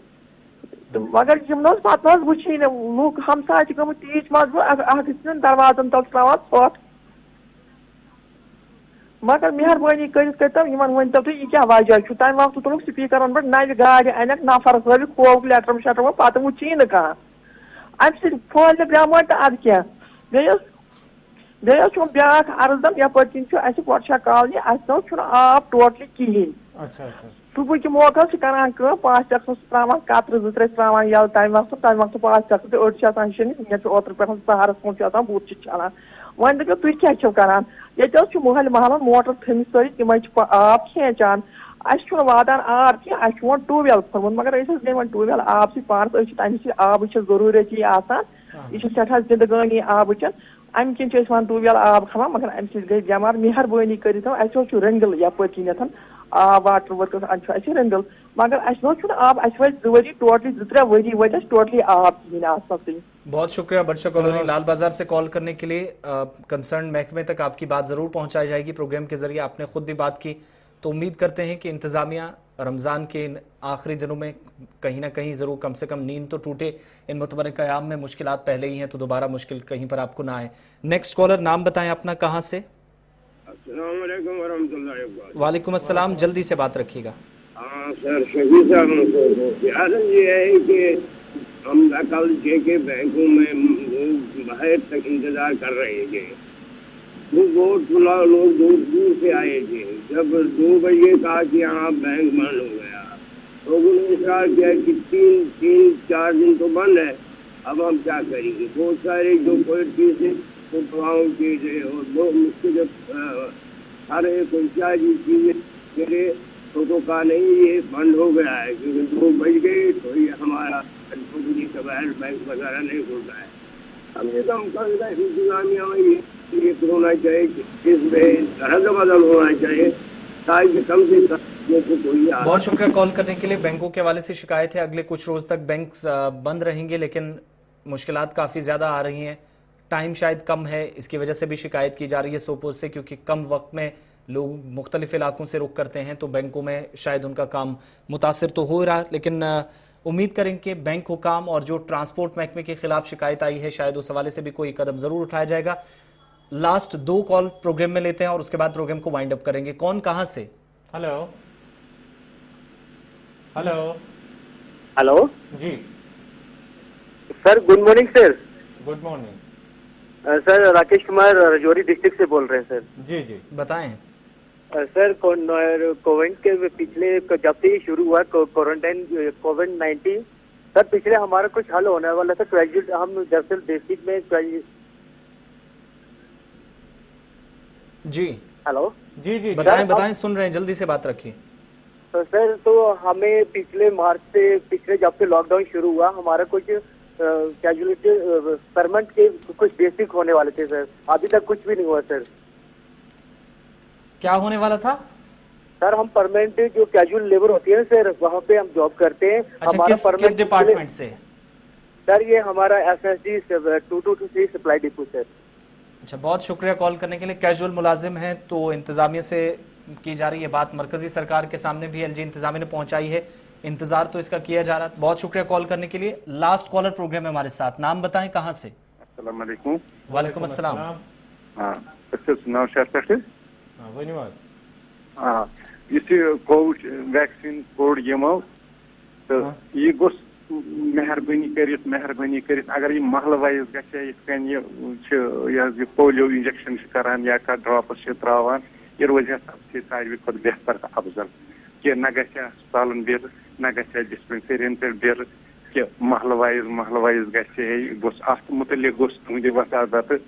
मगर पत वुची लूक हमसाय गम तीच मजबूर दरवाजन तल त्रावान ोट मगर मेहरबानी कर वन तुम यह क्या वजह तम वक्त तुलुक स्पीकर पे नव गाड़ अनक नफर हविक खोक लेटर शटर पत वुची न कह अम सल बेमार तो अद क्या बेस ब्या अर्ज यप बोटशाह कॉलोनी आब टोटली कहें सुबह के मौका करान 5 टक्स त्रावान कतर 2-3 त्रावान यल तम वक्त 5 टक्स अड़ शनित ओतर पे सहरस कुन बुत चलान वन दपो तुम क्या करान ये महल महल मोटर थमित सारी तम आब खेचान वातान आब की वो ट्यूबवेल खोलमुत मगर वन ट्यूबवेल आब से पानस तम आब जरूरती आसान यह सठा जिंदगानी आब अम किन वन ट्यूबवेल आब खवान मगर अम गई बेमार मेहरबानी कर रंगल यप किन आब वाटर वर्कस रंगल मगर आब वह 2 वरी टोटली 2-3 वरी वजह टोटली आब कहें। बहुत शुक्रिया बर्चा कॉलोनी लाल बाजार से कॉल करने के लिए। कंसर्न महकमे तक आपकी बात जरूर पहुंचाई जाएगी प्रोग्राम के जरिए। आपने खुद भी बात की, तो उम्मीद करते हैं कि इंतजामिया रमजान के इन आखिरी दिनों में कहीं ना कहीं जरूर कम से कम नींद तो टूटे। इन मुतबर क़याम में मुश्किलात पहले ही हैं, तो दोबारा मुश्किल कहीं पर आपको ना आए। नेक्स्ट कॉलर, नाम बताएं अपना, कहां से? वालेकुम अस्सलाम, जल्दी से बात रखिएगा। हाँ सर, शफी साहब ये है कि हम कल के बैंकों में लोग बाहर तक इंतजार कर रहे थे, वो बहुत लोग दूर दूर से आए थे। जब 2 बजे कहा कि यहाँ बैंक बंद हो गया, तो उन्होंने इशरार किया कि 3-4 दिन तो बंद है, अब हम क्या करेंगे। बहुत सारे जो कोई से दवाओं के और बहुत मुश्किल सारे कोई चीजें मेरे तो कहा नहीं ये बंद हो गया है, क्योंकि 2 बज गए तो ये हमारा बैंक वगैरह नहीं खुलता है। अब ये तो हम इंतजामिया में ये होना चाहिए, इसमें तरह बदल होना चाहिए, ताकि कम से कम बैंकों को कोई बहुत शुक्रिया कॉल करने के लिए। बैंकों के हवाले से शिकायत है, अगले कुछ रोज तक बैंक बंद रहेंगे, लेकिन मुश्किलात काफी ज्यादा आ रही हैं। टाइम शायद कम है, इसकी वजह से भी शिकायत की जा रही है सोपोर से, क्योंकि कम वक्त में लोग मुख्तलिफ इलाकों से रुख करते हैं, तो बैंकों में शायद उनका काम मुतासिर तो हो रहा है। लेकिन उम्मीद करें कि बैंक हुकाम और जो ट्रांसपोर्ट महकमे के खिलाफ शिकायत आई है, शायद उस हवाले से भी कोई कदम जरूर उठाया जाएगा। लास्ट 2 कॉल प्रोग्राम में लेते हैं और उसके बाद प्रोग्राम को वाइंड अप करेंगे। कौन कहां से? हेलो हेलो हेलो जी sir, good morning sir. Good morning sir, Rakesh Kumar Rajouri district से बोल रहे हैं सर। जी जी बताएं सर। कोविड के पिछले जब से ये शुरू हुआ क्वारंटाइन कोविड-19, सर पिछले हमारा कुछ हल होने वाला था। हम दरअसल डिस्ट्रिक्ट में जी हेलो जी जी बताएं सुन रहे हैं, जल्दी से बात रखिए। तो सर, तो हमें पिछले मार्च से जब से लॉकडाउन शुरू हुआ, हमारा कुछ कैजुअलिटी परमानेंट के कुछ बेसिक होने वाले थे सर, अभी तक कुछ भी नहीं हुआ सर। क्या होने वाला था सर? हम परमानेंट जो कैजुअल लेबर होती है ना सर, वहाँ पे हम जॉब करते हैं। अच्छा, हमारा किस डिपार्टमेंट से? सर ये हमारा एसएसडी 2223 सप्लाई डिपो सर। अच्छा, बहुत शुक्रिया कॉल करने के लिए। कैजुअल मुलाजिम हैं तो इंतजामिया से की जा रही है बात, मरकजी सरकार के सामने भी एलजी इंतजामिया ने पहुंचाई है, इंतजार तो इसका किया जा रहा है। बहुत शुक्रिया कॉल करने के लिए। लास्ट कॉलर प्रोग्राम है हमारे साथ, नाम बताएं कहां से? अस्सलाम वालेकुम। वालेकुम अस्सलाम। कोविड वैक्सीन कोड यमो तो ये गोस मेहरबानी कर अगर ये महल वाइज गए पोलियो इंजेक्शन करान या ड्रॉप्स त्रावान, ये रोज सबसे सारे खुद बेहतर अफजल कि न गए अस्पताल बिर न गए डिस्पेंसरियन पे बिर कि महल वाइज गए अत मुतलिक गोस तुंद वसादत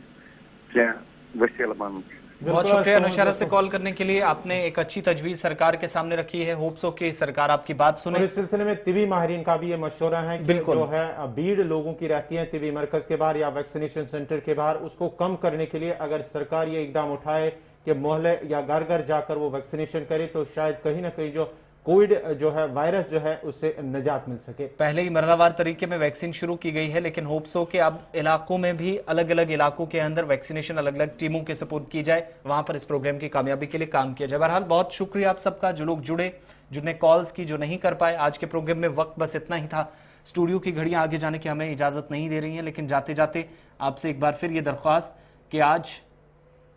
क्या वसील बन। बहुत शुक्रिया नौशहरा से कॉल करने के लिए। आपने एक अच्छी तजवीज सरकार के सामने रखी है, होप सो कि सरकार आपकी बात सुने। इस सिलसिले में तिबी माहिरीन का भी ये मशवरा है कि जो है भीड़ लोगों की रहती है तिबी मरकज के बाहर या वैक्सीनेशन सेंटर के बाहर, उसको कम करने के लिए अगर सरकार ये इकदाम उठाए कि मोहल्ले या घर घर जाकर वो वैक्सीनेशन करे, तो शायद कहीं ना कहीं जो कोविड जो है वायरस जो है उससे निजात मिल सके। पहले ही मरहलावार तरीके में वैक्सीन शुरू की गई है, लेकिन होप्स हो कि अब इलाकों में भी अलग अलग इलाकों के अंदर वैक्सीनेशन अलग अलग टीमों के सपोर्ट की जाए, वहां पर इस प्रोग्राम की कामयाबी के लिए काम किया जाए। बहरहाल बहुत शुक्रिया आप सबका, जो लोग जुड़े, जिन्हें कॉल्स की, जो नहीं कर पाए। आज के प्रोग्राम में वक्त बस इतना ही था। स्टूडियो की घड़ियां आगे जाने की हमें इजाजत नहीं दे रही हैं, लेकिन जाते जाते आपसे एक बार फिर ये दरख्वास्त कि आज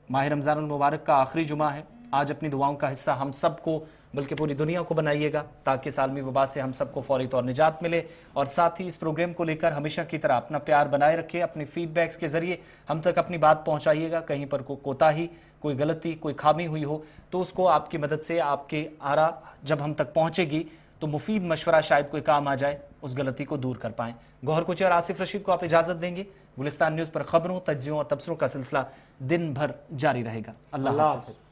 माह रमजान मुबारक का आखिरी जुमा है। आज अपनी दुआओं का हिस्सा हम सबको बल्कि पूरी दुनिया को बनाइएगा, ताकि सालमी वबा से हम सबको फौरी तौर निजात मिले। और साथ ही इस प्रोग्राम को लेकर हमेशा की तरह अपना प्यार बनाए रखिए, अपनी फीडबैक्स के जरिए हम तक अपनी बात पहुंचाइएगा। कहीं पर कोई कोताही, कोई गलती, कोई खामी हुई हो तो उसको आपकी मदद से, आपके आरा जब हम तक पहुंचेगी तो मुफीद मशवरा शायद कोई काम आ जाए, उस गलती को दूर कर पाएं। गौहर कुचे और आसिफ रशीद को आप इजाजत देंगे। गुलिस्तान न्यूज पर खबरों, तज्जियों और तबसरों का सिलसिला दिन भर जारी रहेगा। अल्लाह हाफ़िज़।